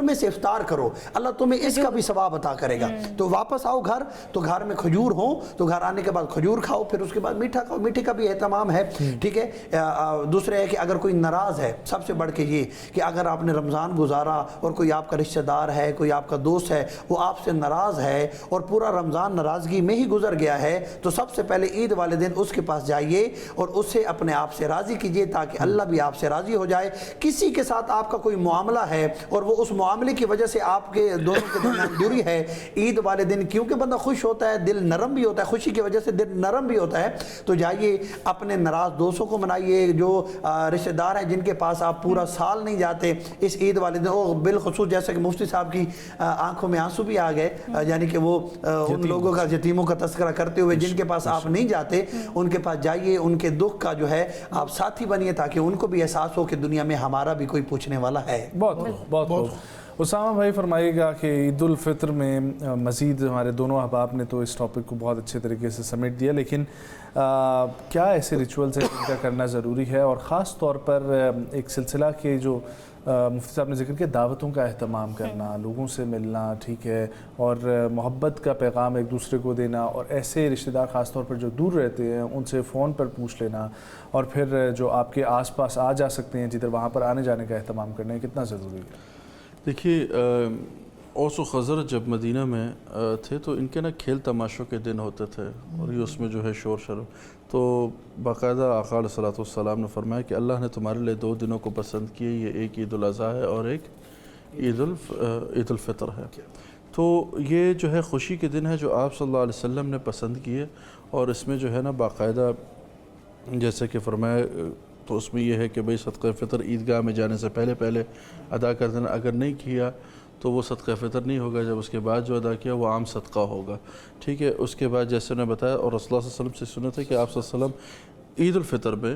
تمر میں سے افطار کرو، اللہ تمہیں اس کا بھی ثواب عطا کرے گا۔ تو واپس آؤ گھر تو گھر میں کھجور ہوں تو گھر آنے کے بعد کھجور کھاؤ، پھر اس کے بعد میٹھا کھاؤ، میٹھے کا بھی اہتمام ہے، ٹھیک ہے۔ دوسرے ہے کہ اگر کوئی ناراض ہے، سب سے بڑھ کے یہ کہ اگر آپ نے رمضان گزارا اور کوئی آپ کا رشتہ دار ہے، کوئی آپ کا دوست ہے، وہ آپ سے ناراض ہے اور پورا رمضان ناراضگی میں ہی گزر گیا ہے، تو سب سے پہلے عید والے دن اس کے پاس جائیے اور اس سے اپنے آپ سے راضی کیجئے تاکہ اللہ بھی آپ سے راضی ہو جائے۔ کسی کے ساتھ آپ کا کوئی معاملہ ہے اور وہ اس معاملے کی وجہ سے آپ کے دونوں کے درمیان دوری ہے، عید والے دن کیونکہ بندہ خوش ہوتا ہے، دل نرم بھی ہوتا ہے، خوشی کی وجہ سے دل نرم بھی ہوتا ہے، تو جائیے اپنے ناراض دوستوں کو منائیے، جو رشتہ دار ہیں جن کے پاس آپ پورا سال نہیں جاتے، اس عید والے دن، اور بالخصوص جیسا کہ مفتی صاحب کی آنکھوں میں آنسو بھی آ گئے، یعنی کہ وہ ان لوگوں کا، یتیموں کا تذکرہ کرتے ہوئے جن کے پاس آپ نہیں جاتے، ان کے پاس جائیے، ان کے دکھ کا جو ہے آپ ساتھی بنیے تاکہ ان کو بھی احساس ہو کہ دنیا میں ہمارا بھی کوئی پوچھنے والا ہے۔ بہت خوب۔ اسامہ بھائی فرمائیے گا کہ عید الفطر میں مزید ہمارے دونوں احباب نے تو اس ٹاپک کو بہت اچھے طریقے سے سمیٹ دیا، لیکن کیا ایسے ریچولز ہیں جن کا کرنا ضروری ہے، اور خاص طور پر ایک سلسلہ کے جو مفتی صاحب نے ذکر کیا، دعوتوں کا اہتمام کرنا، لوگوں سے ملنا، ٹھیک ہے، اور محبت کا پیغام ایک دوسرے کو دینا، اور ایسے رشتہ دار خاص طور پر جو دور رہتے ہیں ان سے فون پر پوچھ لینا، اور پھر جو آپ کے آس پاس آ جا سکتے ہیں جدھر، وہاں پر آنے جانے کا اہتمام کرنا، یہ کتنا ضروری ہے؟ دیکھیے اوس و خزرج جب مدینہ میں تھے تو ان کے نا کھیل تماشوں کے دن ہوتے تھے، اور یہ اس میں جو ہے شور شراب، تو باقاعدہ آقا علیہ الصلوۃ والسلام نے فرمایا کہ اللہ نے تمہارے لیے 2 دنوں کو پسند کیے، یہ ایک عید الاضحیٰ ہے اور ایک عید الفطر ہے۔ تو یہ جو ہے خوشی کے دن ہے جو آپ صلی اللہ علیہ وسلم نے پسند کیے، اور اس میں جو ہے نا باقاعدہ جیسے کہ فرمایا، تو اس میں یہ ہے کہ بھئی صدقہ فطر عیدگاہ میں جانے سے پہلے ادا کر دینا، اگر نہیں کیا تو وہ صدقہ فطر نہیں ہوگا، جب اس کے بعد جو ادا کیا وہ عام صدقہ ہوگا، ٹھیک ہے۔ اس کے بعد جیسے نے بتایا، اور رسول اللہ صلی اللہ علیہ وسلم سے سنت ہے کہ آپ صلی اللہ علیہ وسلم عید الفطر میں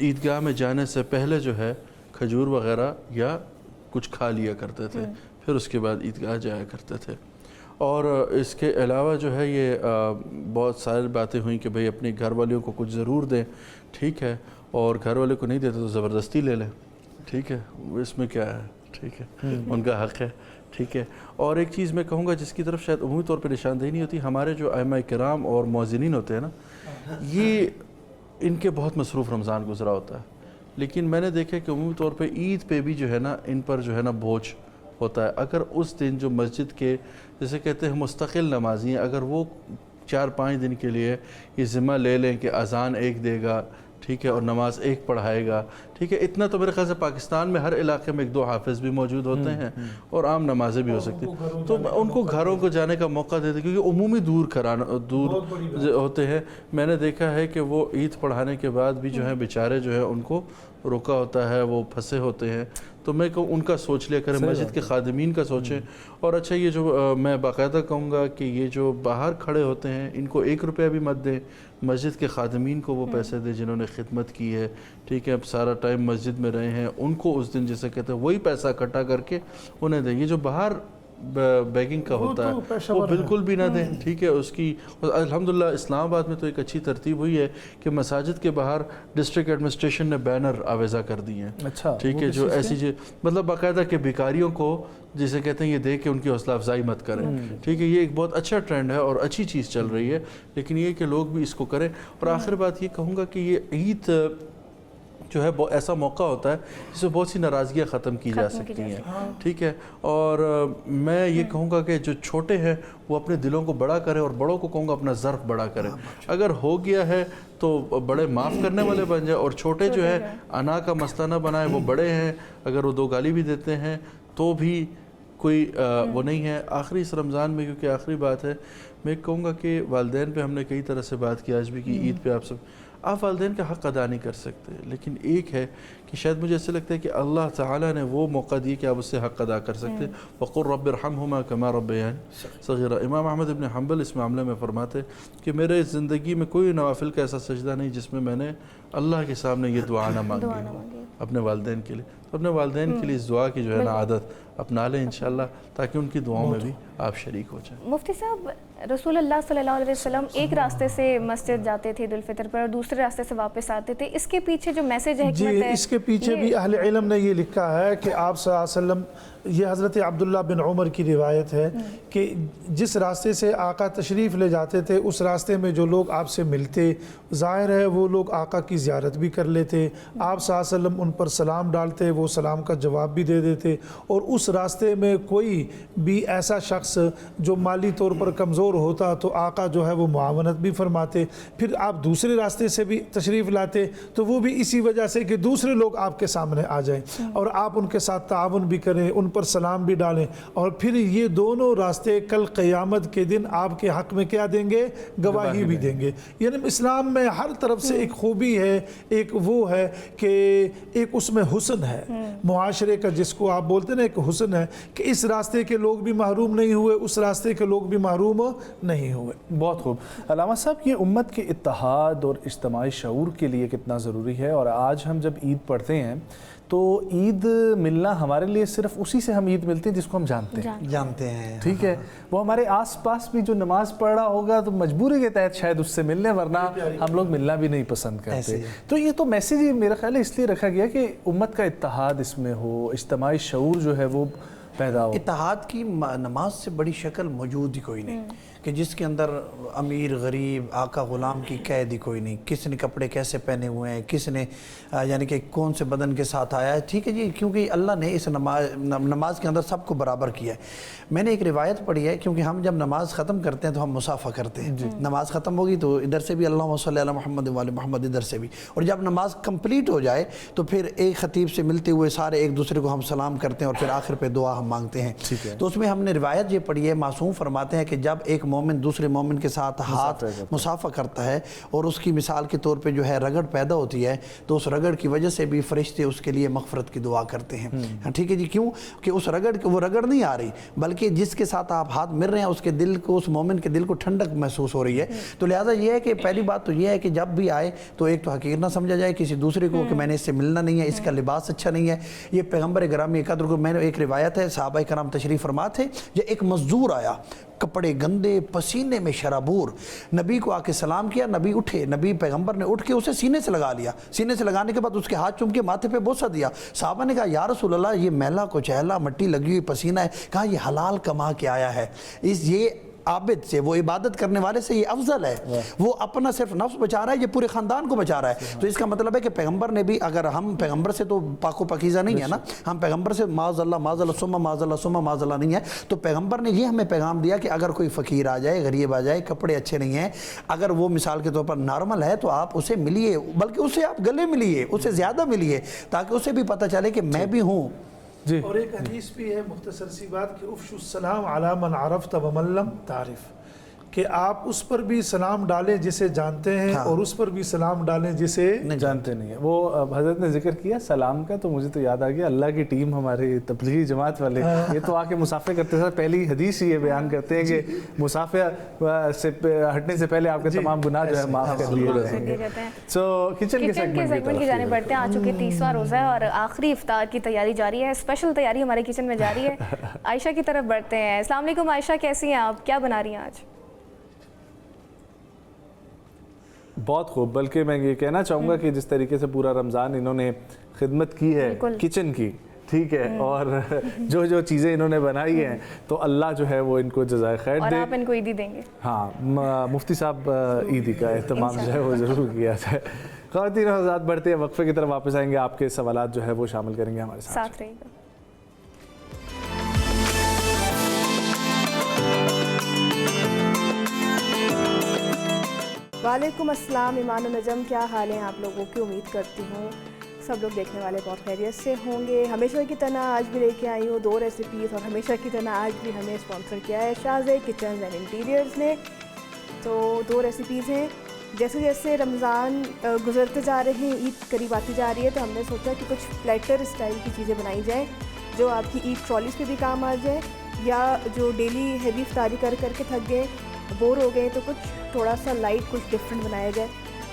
عیدگاہ میں جانے سے پہلے جو ہے کھجور وغیرہ یا کچھ کھا لیا کرتے تھے، پھر اس کے بعد عیدگاہ جایا کرتے تھے۔ اور اس کے علاوہ جو ہے یہ بہت ساری باتیں ہوئیں کہ بھئی اپنے گھر والیوں کو کچھ ضرور دیں، ٹھیک ہے، اور گھر والے کو نہیں دیتے تو زبردستی لے لیں، ٹھیک ہے، اس میں کیا ہے، ٹھیک ہے، ان کا حق ہے، ٹھیک ہے۔ اور ایک چیز میں کہوں گا جس کی طرف شاید عمومی طور پہ نشاندہی نہیں ہوتی، ہمارے جو ائمہ کرام اور مؤذنین ہوتے ہیں نا، یہ ان کے بہت مصروف رمضان گزرا ہوتا ہے، لیکن میں نے دیکھا کہ عمومی طور پہ عید پہ بھی جو ہے نا ان پر جو ہے نا بوجھ ہوتا ہے۔ اگر اس دن جو مسجد کے جیسے کہتے ہیں مستقل نمازی ہیں، اگر وہ 4-5 دن کے لیے یہ ذمہ لے لیں کہ اذان ایک دے گا، ٹھیک ہے، اور نماز ایک پڑھائے گا، ٹھیک ہے، اتنا تو میرے خیال سے پاکستان میں ہر علاقے میں 1-2 حافظ بھی موجود ہوتے ہیں اور عام نمازیں بھی ہو سکتی ہیں، تو ان کو گھروں کو جانے کا موقع دیتے، کیونکہ عمومی دور ہوتے ہیں۔ میں نے دیکھا ہے کہ وہ عید پڑھانے کے بعد بھی جو ہے بیچارے جو ہے ان کو روکا ہوتا ہے، وہ پھنسے ہوتے ہیں، تو میں کہوں ان کا سوچ لیا کریں، مسجد کے خادمین کا سوچیں۔ اور اچھا یہ جو میں باقاعدہ کہوں گا کہ یہ جو باہر کھڑے ہوتے ہیں ان کو 1 روپیہ بھی مت دیں، مسجد کے خادمین کو وہ پیسے دیں جنہوں نے خدمت کی ہے، ٹھیک ہے، اب سارا ٹائم مسجد میں رہے ہیں، ان کو اس دن جیسے کہتے ہیں وہی پیسہ اکٹھا کر کے انہیں دیں۔ یہ جو باہر بیگنگ کا ہوتا ہے وہ بالکل بھی نہ دیں، ٹھیک ہے۔ اس کی الحمدللہ اسلام آباد میں تو ایک اچھی ترتیب ہوئی ہے کہ مساجد کے باہر ڈسٹرکٹ ایڈمنسٹریشن نے بینر آویزہ کر دی ہیں، ٹھیک ہے، جو ایسی مطلب باقاعدہ کہ بیکاریوں کو جسے کہتے ہیں یہ دیکھ کے ان کی حوصلہ افزائی مت کریں، ٹھیک ہے۔ یہ ایک بہت اچھا ٹرینڈ ہے اور اچھی چیز چل رہی ہے، لیکن یہ کہ لوگ بھی اس کو کریں۔ اور آخر بات یہ کہوں گا کہ یہ عید جو ہے ایسا موقع ہوتا ہے جس میں بہت سی ناراضگیاں ختم کی جا سکتی ہیں، ٹھیک ہے۔ اور میں یہ کہوں گا کہ جو چھوٹے ہیں وہ اپنے دلوں کو بڑا کریں، اور بڑوں کو کہوں گا اپنا ظرف بڑا کریں۔ اگر ہو گیا ہے تو بڑے معاف کرنے والے بن جائیں، اور چھوٹے جو ہے انا کا مسئلہ نہ بنائیں، وہ بڑے ہیں اگر وہ 2 گالی بھی دیتے ہیں تو بھی کوئی وہ نہیں ہے۔ آخری اس رمضان میں کیونکہ آخری بات ہے، میں کہوں گا کہ والدین پہ ہم نے کئی طرح سے بات کی، آج بھی کی، عید پہ آپ والدین کا حق ادا نہیں کر سکتے، لیکن ایک ہے کہ شاید مجھے ایسے لگتا ہے کہ اللہ تعالیٰ نے وہ موقع دی کہ آپ اس سے حق ادا کر سکتے۔ وَقُلْ رَبِّ ارْحَمْهُمَا كَمَا رَبَّيَانِي صَغِيرًا۔ امام احمد ابن حنبل اس معاملے میں فرماتے کہ میرے زندگی میں کوئی نوافل کا ایسا سجدہ نہیں جس میں میں نے اللہ کے سامنے یہ دعا نہ مانگی ہو اپنے والدین کے لیے۔ اپنے والدین کے لیے اس دعا کی جو ہے نا عادت اپنا لیں انشاءاللہ، تاکہ ان کی دعاؤں میں بھی آپ شریک ہو جائیں۔ مفتی صاحب، رسول اللہ صلی اللہ علیہ وسلم ایک راستے سے مسجد جاتے تھے عید الفطر پر اور دوسرے راستے سے واپس آتے تھے، اس کے پیچھے جو میسج ہے، جی حکمت ہے، اس کے پیچھے بھی اہل علم نے یہ لکھا ہے کہ آپ صلی اللہ علیہ وسلم، یہ حضرت عبداللہ بن عمر کی روایت ہے کہ جس راستے سے آقا تشریف لے جاتے تھے اس راستے میں جو لوگ آپ سے ملتے، ظاہر ہے وہ لوگ آقا کی زیارت بھی کر لیتے، آپ صلی اللہ علیہ وسلم ان پر سلام ڈالتے، وہ سلام کا جواب بھی دے دیتے، اور اس راستے میں کوئی بھی ایسا شخص جو مالی طور پر کمزور ہوتا تو آقا جو ہے وہ معاونت بھی فرماتے۔ پھر آپ دوسرے راستے سے بھی تشریف لاتے تو وہ بھی اسی وجہ سے کہ دوسرے لوگ آپ کے سامنے آ جائیں اور آپ ان کے ساتھ تعاون بھی کریں، ان پر سلام بھی ڈالیں، اور پھر یہ دونوں راستے کل قیامت کے دن آپ کے حق میں کیا دیں گے؟ گواہی بھی دیں گے۔ یعنی اسلام میں ہر طرف سے ایک خوبی ہے، ایک وہ ہے کہ ایک اس میں حسن ہے معاشرے کا، جس کو آپ بولتے ہیں نا ایک حسن ہے کہ اس راستے کے لوگ بھی محروم نہیں ہوئے، اس راستے کے لوگ بھی محروم نہیں ہوئے۔ بہت خوب علامہ صاحب، یہ امت کے اتحاد اور اجتماعی شعور کے لیے کتنا ضروری ہے، اور آج ہم جب عید پڑھتے ہیں تو عید ملنا ہمارے لیے صرف اسی سے ہم عید ملتے ہیں جس کو ہم جانتے ہیں، ٹھیک ہے، وہ ہمارے آس پاس بھی جو نماز پڑھ رہا ہوگا تو مجبوری کے تحت شاید اس سے ملنے، ورنہ ہم لوگ ملنا بھی نہیں پسند کرتے۔ تو یہ تو میسیج میرا خیال ہے اس لیے رکھا گیا کہ امت کا اتحاد اس میں ہو، اجتماعی شعور جو ہے وہ پیدا ہو۔ اتحاد کی نماز سے بڑی شکل موجود ہی کوئی نہیں کہ جس کے اندر امیر غریب آقا غلام کی قید ہی کوئی نہیں، کس نے کپڑے کیسے پہنے ہوئے ہیں، کس نے یعنی کہ کون سے بدن کے ساتھ آیا ہے، ٹھیک ہے جی، کیونکہ اللہ نے اس نماز کے اندر سب کو برابر کیا ہے۔ میں نے ایک روایت پڑھی ہے، کیونکہ ہم جب نماز ختم کرتے ہیں تو ہم مصافحہ کرتے ہیں، نماز ختم ہوگی تو ادھر سے بھی اللہم صلی علی محمد وعلی محمد، ادھر سے بھی، اور جب نماز کمپلیٹ ہو جائے تو پھر ایک خطیب سے ملتے ہوئے سارے ایک دوسرے کو ہم سلام کرتے ہیں اور پھر آخر پہ دعا ہم مانگتے ہیں۔ تو اس میں ہم نے روایت یہ پڑھی ہے، معصوم فرماتے ہیں کہ جب ایک مومن دوسرے مومن کے ساتھ ہاتھ مصافحہ کرتا ہے اور اس کی مثال کے طور پہ جو ہے رگڑ پیدا ہوتی ہے تو اس رگڑ کی وجہ سے بھی فرشتے اس کے لیے مغفرت کی دعا کرتے ہیں، ٹھیک ہے جی، کیوں کہ اس وہ رگڑ نہیں آ رہی، بلکہ جس کے ساتھ آپ ہاتھ مل رہے ہیں اس کے دل کو، اس مومن کے دل کو ٹھنڈک محسوس ہو رہی ہے۔ تو لہٰذا یہ ہے کہ پہلی بات تو یہ ہے کہ جب بھی آئے تو ایک تو حقیر نہ سمجھا جائے کسی دوسرے کو کہ میں نے اس سے ملنا نہیں ہے، اس کا لباس اچھا نہیں ہے، یہ پیغمبر گرامی قدر کو، میں نے ایک روایت ہے صحابہ کرام تشریف فرما تھے، جو ایک مزدور آیا کپڑے گندے پسینے میں شرابور، نبی کو آ کے سلام کیا، نبی اٹھے، نبی پیغمبر نے اٹھ کے اسے سینے سے لگا لیا، سینے سے لگانے کے بعد اس کے ہاتھ چوم کے ماتھے پہ بوسہ دیا۔ صحابہ نے کہا یا رسول اللہ یہ میلا کچیلا مٹی لگی ہوئی پسینہ ہے، کہا یہ حلال کما کے آیا ہے، یہ عابد سے، وہ عبادت کرنے والے سے یہ افضل ہے، وہ اپنا صرف نفس بچا رہا ہے، یہ پورے خاندان کو بچا رہا ہے۔ تو اس کا مطلب ہے کہ پیغمبر نے بھی، اگر ہم پیغمبر سے تو پاک و پاکیزہ نہیں ہے نا، ہم پیغمبر سے معاذ اللہ ثم معاذ اللہ نہیں ہے، تو پیغمبر نے یہ ہمیں پیغام دیا کہ اگر کوئی فقیر آ جائے، غریب آ جائے، کپڑے اچھے نہیں ہیں، اگر وہ مثال کے طور پر نارمل ہے تو آپ اسے ملیے، بلکہ اسے آپ گلے ملیے، اسے زیادہ ملیے، تاکہ اسے بھی پتہ چلے کہ میں بھی ہوں۔ اور ایک حدیث بھی ہے مختصر سی بات کہ افشوا السلام علی من عرفت ومن لم تعرف، کہ آپ اس پر بھی سلام ڈالیں جسے جانتے ہیں اور اس پر بھی سلام ڈالیں جسے جانتے نہیں ہیں۔ وہ حضرت نے ذکر کیا سلام کا، تو مجھے تو یاد آ گیا اللہ کی ٹیم ہمارے تبلیغی جماعت والے، یہ تو آ کے مصافحہ کرتے تھے، پہلی حدیث یہ بیان کرتے ہیں کہ مصافحہ سے ہٹنے سے پہلے آپ کے تمام گناہ جو ہے معاف کر لیے جائیں گے۔ سو کچن کے سیگمنٹ کی جانب بڑھتے ہیں، آ چکے 30واں روزہ ہے اور آخری افطار کی تیاری جاری ہے، اسپیشل تیاری ہمارے کچن میں جاری ہے۔ عائشہ کی طرف بڑھتے ہیں۔ السلام علیکم عائشہ، کیسی ہیں آپ، کیا بنا رہی ہیں آج؟ بہت خوب، بلکہ میں یہ کہنا چاہوں گا کہ جس طریقے سے پورا رمضان انہوں نے خدمت کی ہے کچن کی، ٹھیک ہے، اور جو چیزیں انہوں نے بنائی ہیں تو اللہ جو ہے وہ ان کو جزائے خیر دے، اور آپ ان کو عیدی دیں گے؟ ہاں، مفتی صاحب عیدی کا اہتمام جو ہے وہ ضرور کیا جائے۔ خواتین و حضرات، بڑھتے ہیں وقفے کی طرف، واپس آئیں گے، آپ کے سوالات جو ہے وہ شامل کریں گے ہمارے ساتھ رہیے گا۔ وعلیکم السلام ایمان و نجم، کیا حال ہیں آپ لوگوں کی؟ امید کرتی ہوں سب لوگ دیکھنے والے بہت خیریت سے ہوں گے۔ ہمیشہ کی طرح آج بھی لے کے آئی ہوں 2 ریسیپیز، اور ہمیشہ کی طرح آج بھی ہمیں اسپانسر کیا ہے شاہزہ کچنز اینڈ انٹیریئرز نے۔ تو 2 ریسیپیز ہیں۔ جیسے جیسے رمضان گزرتے جا رہے ہیں، عید قریب آتی جا رہی ہے، تو ہم نے سوچا کہ کچھ پلیٹر اسٹائل کی چیزیں بنائی جائیں جو آپ کی عید ٹرالیز پہ بھی کام آ جائے، یا جو ڈیلی ہیوی افطاری کر کے تھک گئے، بور ہو گئے، تو کچھ تھوڑا سا لائٹ، کچھ ڈفرینٹ بنایا جائے۔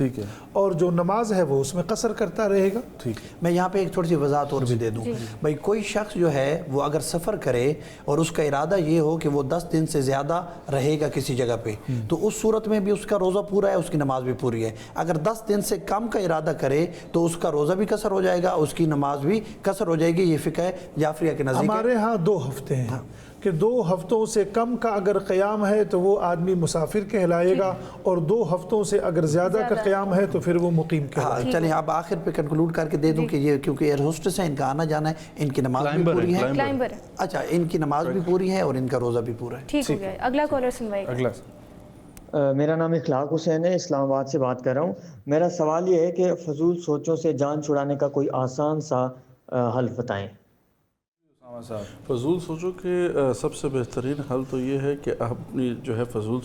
ٹھیک ہے، اور جو نماز ہے وہ اس میں قصر کرتا رہے گا. ٹھیک ہے. میں یہاں پہ ایک تھوڑی سی وضاحت اور بھی دے دوں. بھائی کوئی شخص جو ہے وہ اگر سفر کرے اور اس کا ارادہ یہ ہو کہ وہ 10 دن سے زیادہ رہے گا کسی جگہ پہ، تو اس صورت میں بھی اس کا روزہ پورا ہے، اس کی نماز بھی پوری ہے. اگر 10 دن سے کم کا ارادہ کرے تو اس کا روزہ بھی قصر ہو جائے گا، اس کی نماز بھی قصر ہو جائے گی. یہ فقہ جعفریہ کے نزدیک ہمارے ہاں 2 ہفتے ہیں کہ 2 ہفتوں سے کم کا اگر قیام ہے تو وہ آدمی مسافر کہلائے گا، اور 2 ہفتوں سے اگر زیادہ کا قیام ہے تو پھر وہ مقیم کہلائے گا. چلیں اب آخر پہ کنکلوڈ کر کے دے دوں کہ یہ کیونکہ ایئر ہوسٹس ہیں، ان کا آنا جانا ہے، ان کی نماز بھی پوری ہے. اچھا، ان کی نماز بھی پوری ہے اور ان کا روزہ بھی پورا ہے. ٹھیک ہو گیا. اگلا کالر سنوائے گا. میرا نام اخلاق حسین ہے، اسلام آباد سے بات کر رہا ہوں. میرا سوال یہ ہے کہ فضول سوچوں سے جان چھڑانے کا کوئی آسان سا حل بتائیں. فضول سوچوں کے سب سے بہترین حل تو یہ ہے کہ آپ اپنی جو ہے فضول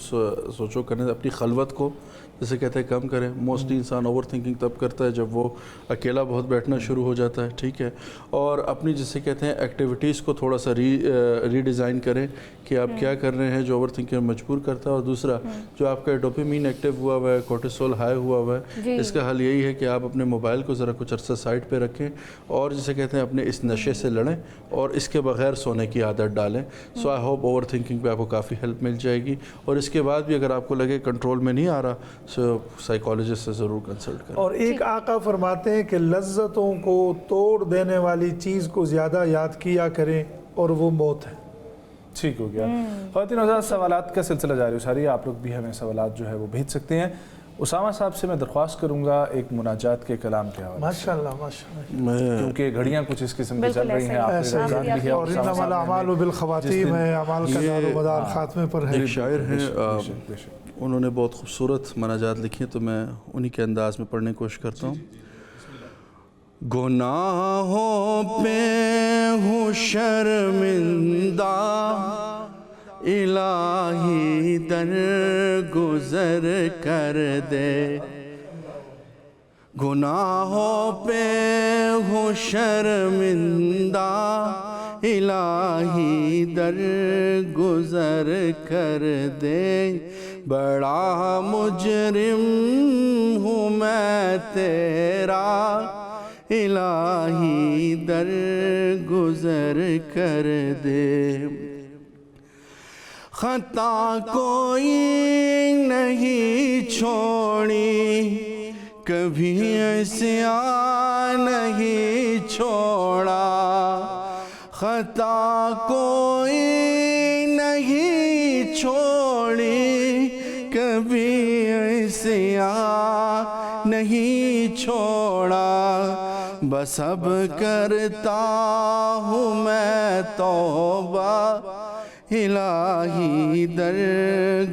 سوچوں کرنے اپنی خلوت کو جسے کہتے ہیں کم کریں. موسٹلی انسان اوور تھنکنگ تب کرتا ہے جب وہ اکیلا بہت بیٹھنا شروع ہو جاتا ہے. ٹھیک ہے، اور اپنی جسے کہتے ہیں ایکٹیویٹیز کو تھوڑا سا ری ڈیزائن کریں کہ آپ کیا کر رہے ہیں جو اوور تھنکنگ مجبور کرتا ہے. اور دوسرا جو آپ کا ڈوپامین ایکٹیو ہوا ہوا ہے، کورٹیسول ہائی ہوا ہوا ہے، اس کا حل یہی ہے کہ آپ اپنے موبائل کو ذرا کچھ عرصہ سائڈ پہ رکھیں اور جسے کہتے ہیں اپنے اس نشے سے لڑیں اور اس کے بغیر سونے کی عادت ڈالیں. سو آئی ہوپ اوور تھنکنگ پہ آپ کو کافی ہیلپ مل جائے گی. اور اس کے بعد بھی اگر آپ کو لگے کنٹرول میں نہیں آ رہا سو سائیکالوجسٹ سے ضرور کنسلٹ کریں. اور ایک آقا فرماتے ہیں کہ لذتوں کو توڑ دینے والی چیز کو زیادہ یاد کیا کریں اور وہ موت ہے. ٹھیک ہو گیا. خواتین حضرات، سوالات کا سلسلہ جاری ساری ہے. آپ لوگ بھی ہمیں سوالات جو ہے وہ بھیج سکتے ہیں. اسامہ صاحب سے میں درخواست کروں گا ایک مناجات کے کلام کے حوالے سے. ماشاءاللہ ماشاءاللہ، کیونکہ گھڑیاں کچھ اس قسم کی چل رہی ہیں. اور انما الاعمال بالخواتیم ہے، اعمال کا دار و مدار خاتمے پر ہے. ایک شاعر ہیں، انہوں نے بہت خوبصورت مناجات لکھی ہیں تو میں انہی کے انداز میں پڑھنے کی کوشش کرتا ہوں. گناہوں پہ ہوں شرمندہ، الہی در گزر کر دے. گناہوں پہ ہوں شرمندہ، الہی در گزر کر دے. بڑا مجرم ہوں میں تیرا، الہی در گزر کر دے. خطا کوئی نہیں چھوڑی، کبھی عصیان نہیں چھوڑا. خطا کوئی نہیں چھوڑی، کبھی عصیان نہیں چھوڑا. بس اب کرتا ہوں میں توبہ، الہی در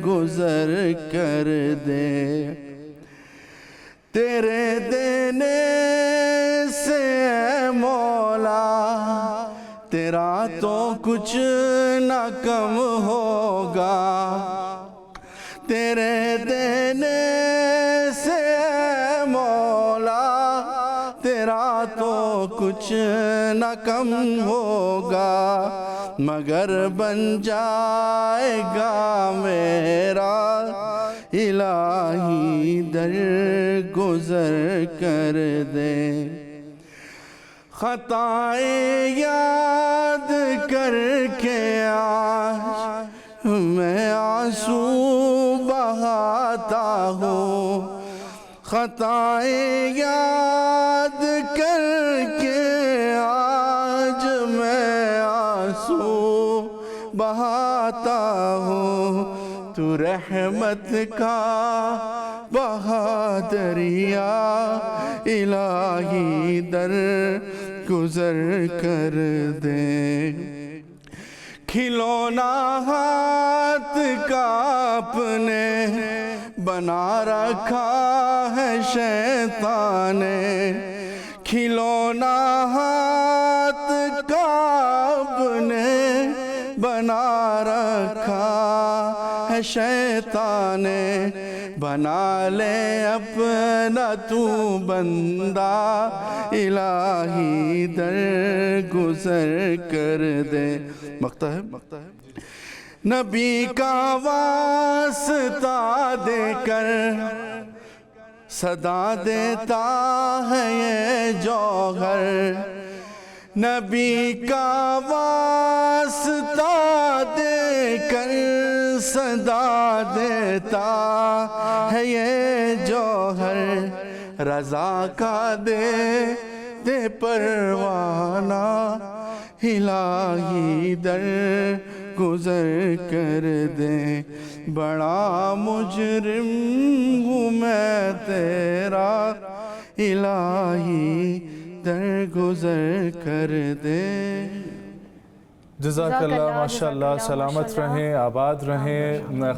گزر کر دے. تیرے دینے سے اے مولا تیرا تو کچھ نہ کم ہوگا. تیرے دینے سے اے مولا تیرا تو کچھ نہ کم ہوگا. مگر بن جائے گا میرا، الہی در گزر کر دے. خطائیں یاد کر کے آج میں آنسو بہاتا ہوں. خطائیں یاد کر کے آج میں آنسو بہاتا ہوں. تو رحمت کا بہا دریا، الہی در گزر کر دے. کھلونا ہاتھ کا اپنے بنا رکھا ہے شیطان نے. کھلونا ہاتھ کا اپنے بنا رکھا ہے شیطان نے. بنا لے اپنا تو بندہ، الہی در گزر کر دے. مقطع ہے نبی کا واسطہ دے کر صدا دیتا ہے یہ جوہر نبی کا واسطہ دے کر صدا دیتا ہے یہ جوہر رضا کا دے پروانہ الہی در گزر کر دے بڑا مجرم ہوں میں تیرا الہی در گزر کر دے. جزاک اللہ ماشاء اللہ. سلامت رہیں, آباد رہیں.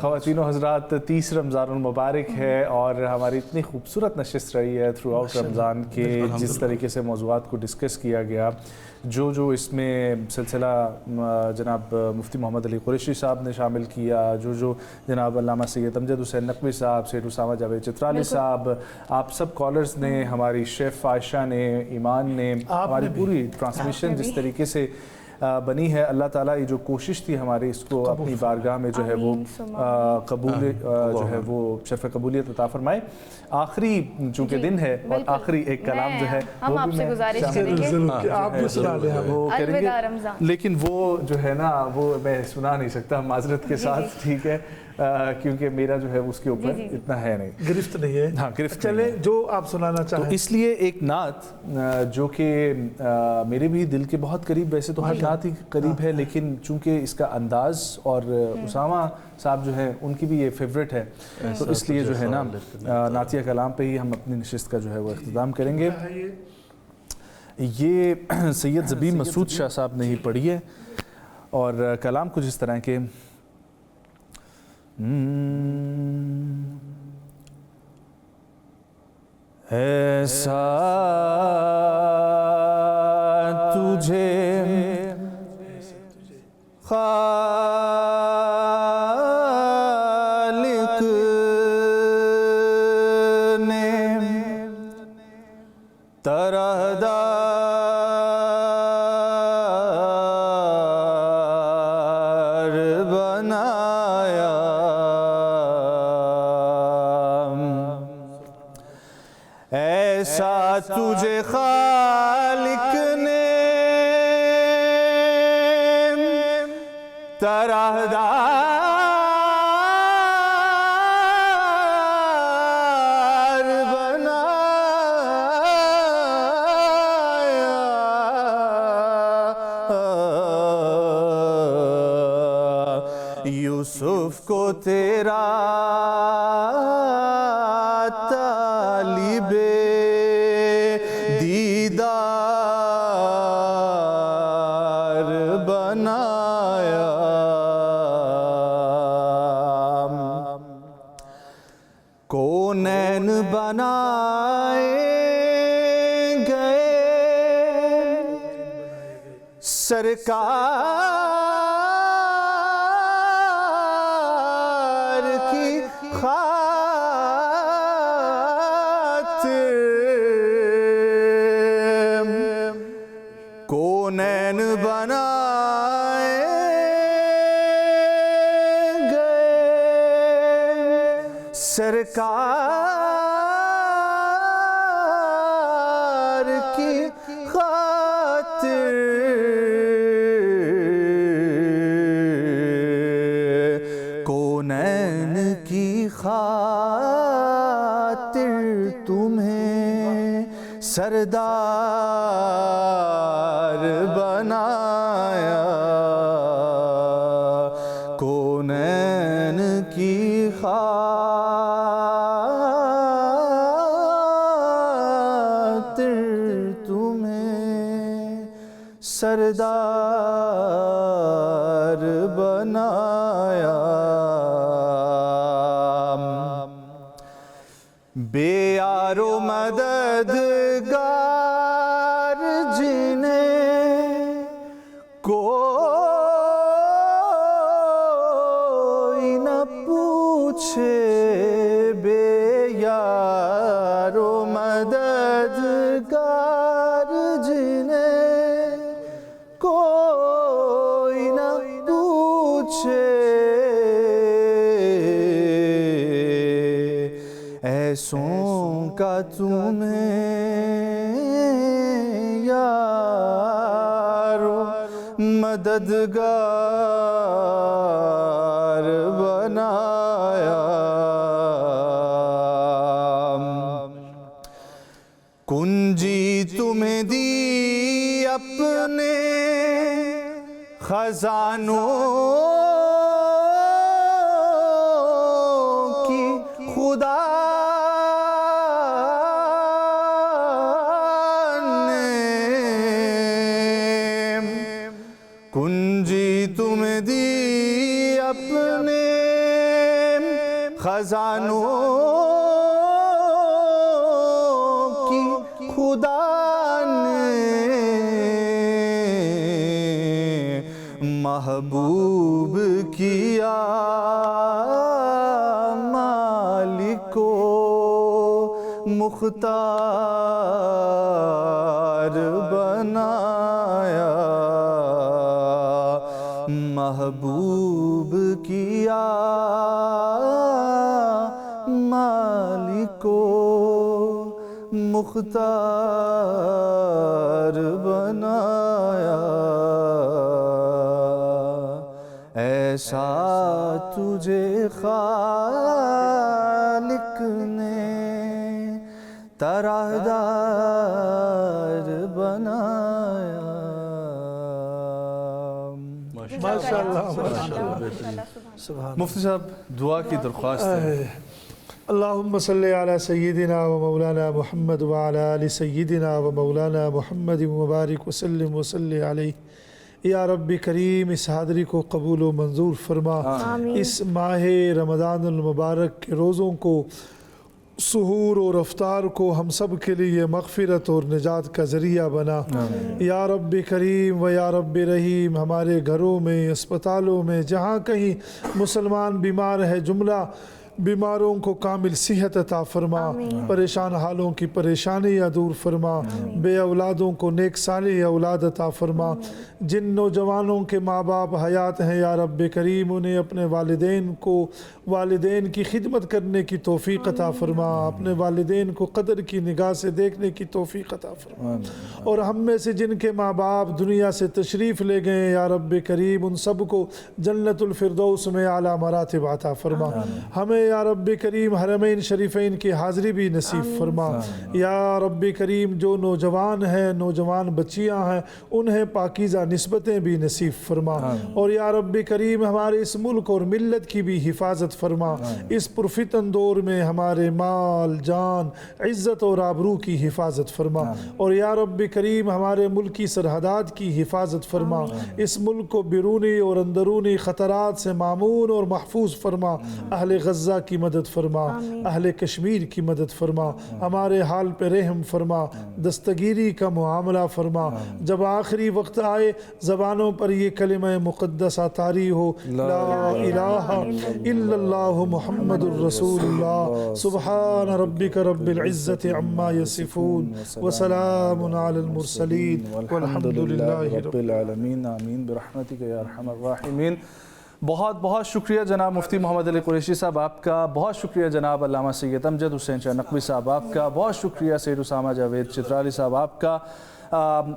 خواتین و حضرات, 30 رمضان المبارک ہے اور ہماری اتنی خوبصورت نشست رہی ہے تھرو آؤٹ رمضان کے. جس طریقے سے موضوعات کو ڈسکس کیا گیا, جو اس میں سلسلہ جناب مفتی محمد علی قریشی صاحب نے شامل کیا, جو جناب علامہ سید امجد حسین نقوی صاحب, سید اسامہ جاوید چترالی صاحب, آپ سب کالرز نے, ہماری شیف عائشہ نے, ایمان نے, ہماری پوری ٹرانسمیشن جس طریقے سے بنی ہے, اللہ تعالیٰ یہ جو کوشش تھی ہماری اس کو اپنی بارگاہ میں جو ہے وہ قبول جو ہے وہ شرف قبولیت عطا فرمائے. آخری چونکہ دن ہے اور آخری ایک کلام جو ہے ہم آپ سے گزارش کریں گے وہ کریں گے, لیکن وہ جو ہے نا وہ میں سنا نہیں سکتا معذرت کے ساتھ, ٹھیک ہے, کیونکہ میرا جو ہے اس کے اوپر اتنا ہے نہیں, گرفت نہیں ہے. ہاں گرفت. چلے جو آپ سنانا چاہیں. تو اس لیے ایک نعت جو کہ میرے بھی دل کے بہت قریب, ویسے تو ہر نعت ہی قریب ہے, لیکن چونکہ اس کا انداز اور اسامہ صاحب جو ہے ان کی بھی یہ فیوریٹ ہے, تو اس لیے جو ہے نا نعتیہ کلام پہ ہی ہم اپنی نشست کا جو ہے وہ اختتام کریں گے. یہ سید زبین مسعود شاہ صاحب نے ہی پڑھی ہے اور کلام کچھ اس طرح کے ایسا تجھے خالق نے طرحدار بنایا, ایسا تجھے خالق نے طرحدار بنایا, یوسف کو تیرا طالب دیدار بنایا, کونین بنائے گئے سرکار کی خاطر, کونین بنائے گئے سرکار کی خاطر, کونین کی خاطر تمہیں سردار بنایا, کونین کی خاطر تمہیں سردار بنایا, بے یار و مددگار جنہیں کوئی نہ پوچھے, بے یار و مددگار جنہیں کوئی نہ پوچھے, ایسوں کا تمہیں یارو مددگار بنایا، کنجی تمہیں دی اپنے خزانوں کی خدا نے، کنجی تمہیں دی اپنے خزانوں کی خدا نے، محبوب کیا مالک کو مختار بنایا، محبوب کیا مالک کو مختار بنایا، ایسا تجھے خالق نے طرحدار بنایا۔ ماشاءاللہ مفتی صاحب دعا کی درخواست ہے۔ اللہم صلی علی سیدنا و مولانا محمد وعلی آل سیدنا و مولانا محمد مبارک وسلم وصلی علیہ۔ یا رب کریم اس حاضری کو قبول و منظور فرما، اس ماہ رمضان المبارک کے روزوں کو، سحور اور افطار کو ہم سب کے لیے مغفرت اور نجات کا ذریعہ بنا۔ یا رب کریم و یا رب رحیم، ہمارے گھروں میں، اسپتالوں میں، جہاں کہیں مسلمان بیمار ہے، جملہ بیماروں کو کامل صحت عطا فرما، پریشان حالوں کی پریشانیاں دور فرما، بے اولادوں کو نیک صالح اولاد عطا فرما، جن نوجوانوں کے ماں باپ حیات ہیں یا رب کریم انہیں اپنے والدین کی خدمت کرنے کی توفیق عطا فرما، اپنے والدین کو قدر کی نگاہ سے دیکھنے کی توفیق عطا فرما، اور ہم میں سے جن کے ماں باپ دنیا سے تشریف لے گئے یا رب کریم ان سب کو جنت الفردوس میں اعلیٰ مراتب عطا فرما، ہمیں یا رب کریم حرمین شریفین کی حاضری بھی نصیب فرما، یا رب کریم جو نوجوان ہیں، نوجوان بچیاں ہیں، انہیں پاکیزہ نسبتیں بھی نصیب فرما، اور یا رب کریم ہمارے اس ملک اور ملت کی بھی حفاظت فرما، اس پرفتن دور میں ہمارے مال، جان، عزت اور آبرو کی حفاظت فرما، اور یا رب کریم ہمارے ملک کی سرحدات کی حفاظت فرما، اس ملک کو بیرونی اور اندرونی خطرات سے مامون اور محفوظ فرما، اہل غزہ کی مدد فرما، اہل کشمیر کی مدد فرما، ہمارے حال پہ رحم فرما، دستگیری کا معاملہ فرما، جب آخری وقت آئے زبانوں پر یہ کلمہ مقدسہ طاری ہو، لا الہ الا اللہ محمد الرسول اللہ، سبحان ربک رب العزت عما یصفون وسلام علی المرسلین والحمد للہ رب العالمین، آمین برحمتک یا ارحم الراحمین۔ بہت بہت شکریہ جناب مفتی محمد علی قریشی صاحب آپ کا، بہت شکریہ جناب علامہ سید امجد حسین شاہ نقوی صاحب آپ کا، بہت شکریہ سید اسامہ جاوید چترالی صاحب آپ کا۔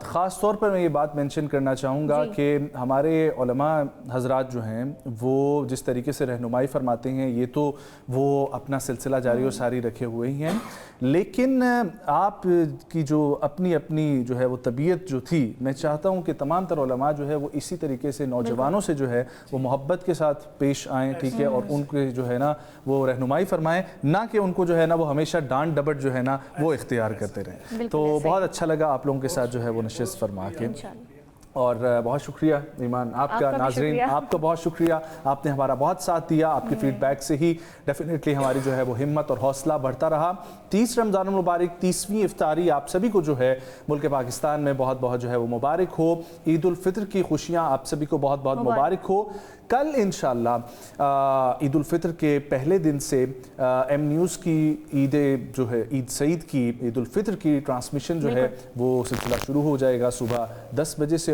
خاص طور پر میں یہ بات مینشن کرنا چاہوں گا کہ ہمارے علماء حضرات جو ہیں وہ جس طریقے سے رہنمائی فرماتے ہیں، یہ تو وہ اپنا سلسلہ جاری و ساری رکھے ہوئے ہی ہیں، لیکن آپ کی جو اپنی جو ہے وہ طبیعت جو تھی، میں چاہتا ہوں کہ تمام تر علماء جو ہے وہ اسی طریقے سے نوجوانوں سے جو ہے وہ محبت کے ساتھ پیش آئیں، ٹھیک ہے، اور ان کے جو ہے نا وہ رہنمائی فرمائیں، نہ کہ ان کو جو ہے نا وہ ہمیشہ ڈانٹ ڈپٹ جو ہے نا وہ اختیار کرتے رہیں۔ تو بہت اچھا لگا آپ لوگوں کے ساتھ جو ہے وہ نشست فرما کے، اور بہت شکریہ ایمان آپ کا، ناظرین آپ کا بہت شکریہ، آپ نے ہمارا بہت ساتھ دیا، آپ کے فیڈ بیک سے ہی ڈیفینیٹلی ہماری جو ہے وہ ہمت اور حوصلہ بڑھتا رہا۔ 30 رمضان المبارک 30ویں افطاری آپ سبھی کو جو ہے ملک پاکستان میں بہت بہت جو ہے وہ مبارک ہو، عید الفطر کی خوشیاں آپ سبھی کو بہت بہت مبارک ہو۔ کل انشاءاللہ عید الفطر کے پہلے دن سے ایم نیوز کی عید جو ہے عید سعید کی عید الفطر کی ٹرانسمیشن جو ہے وہ سلسلہ شروع ہو جائے گا، صبح 10 بجے سے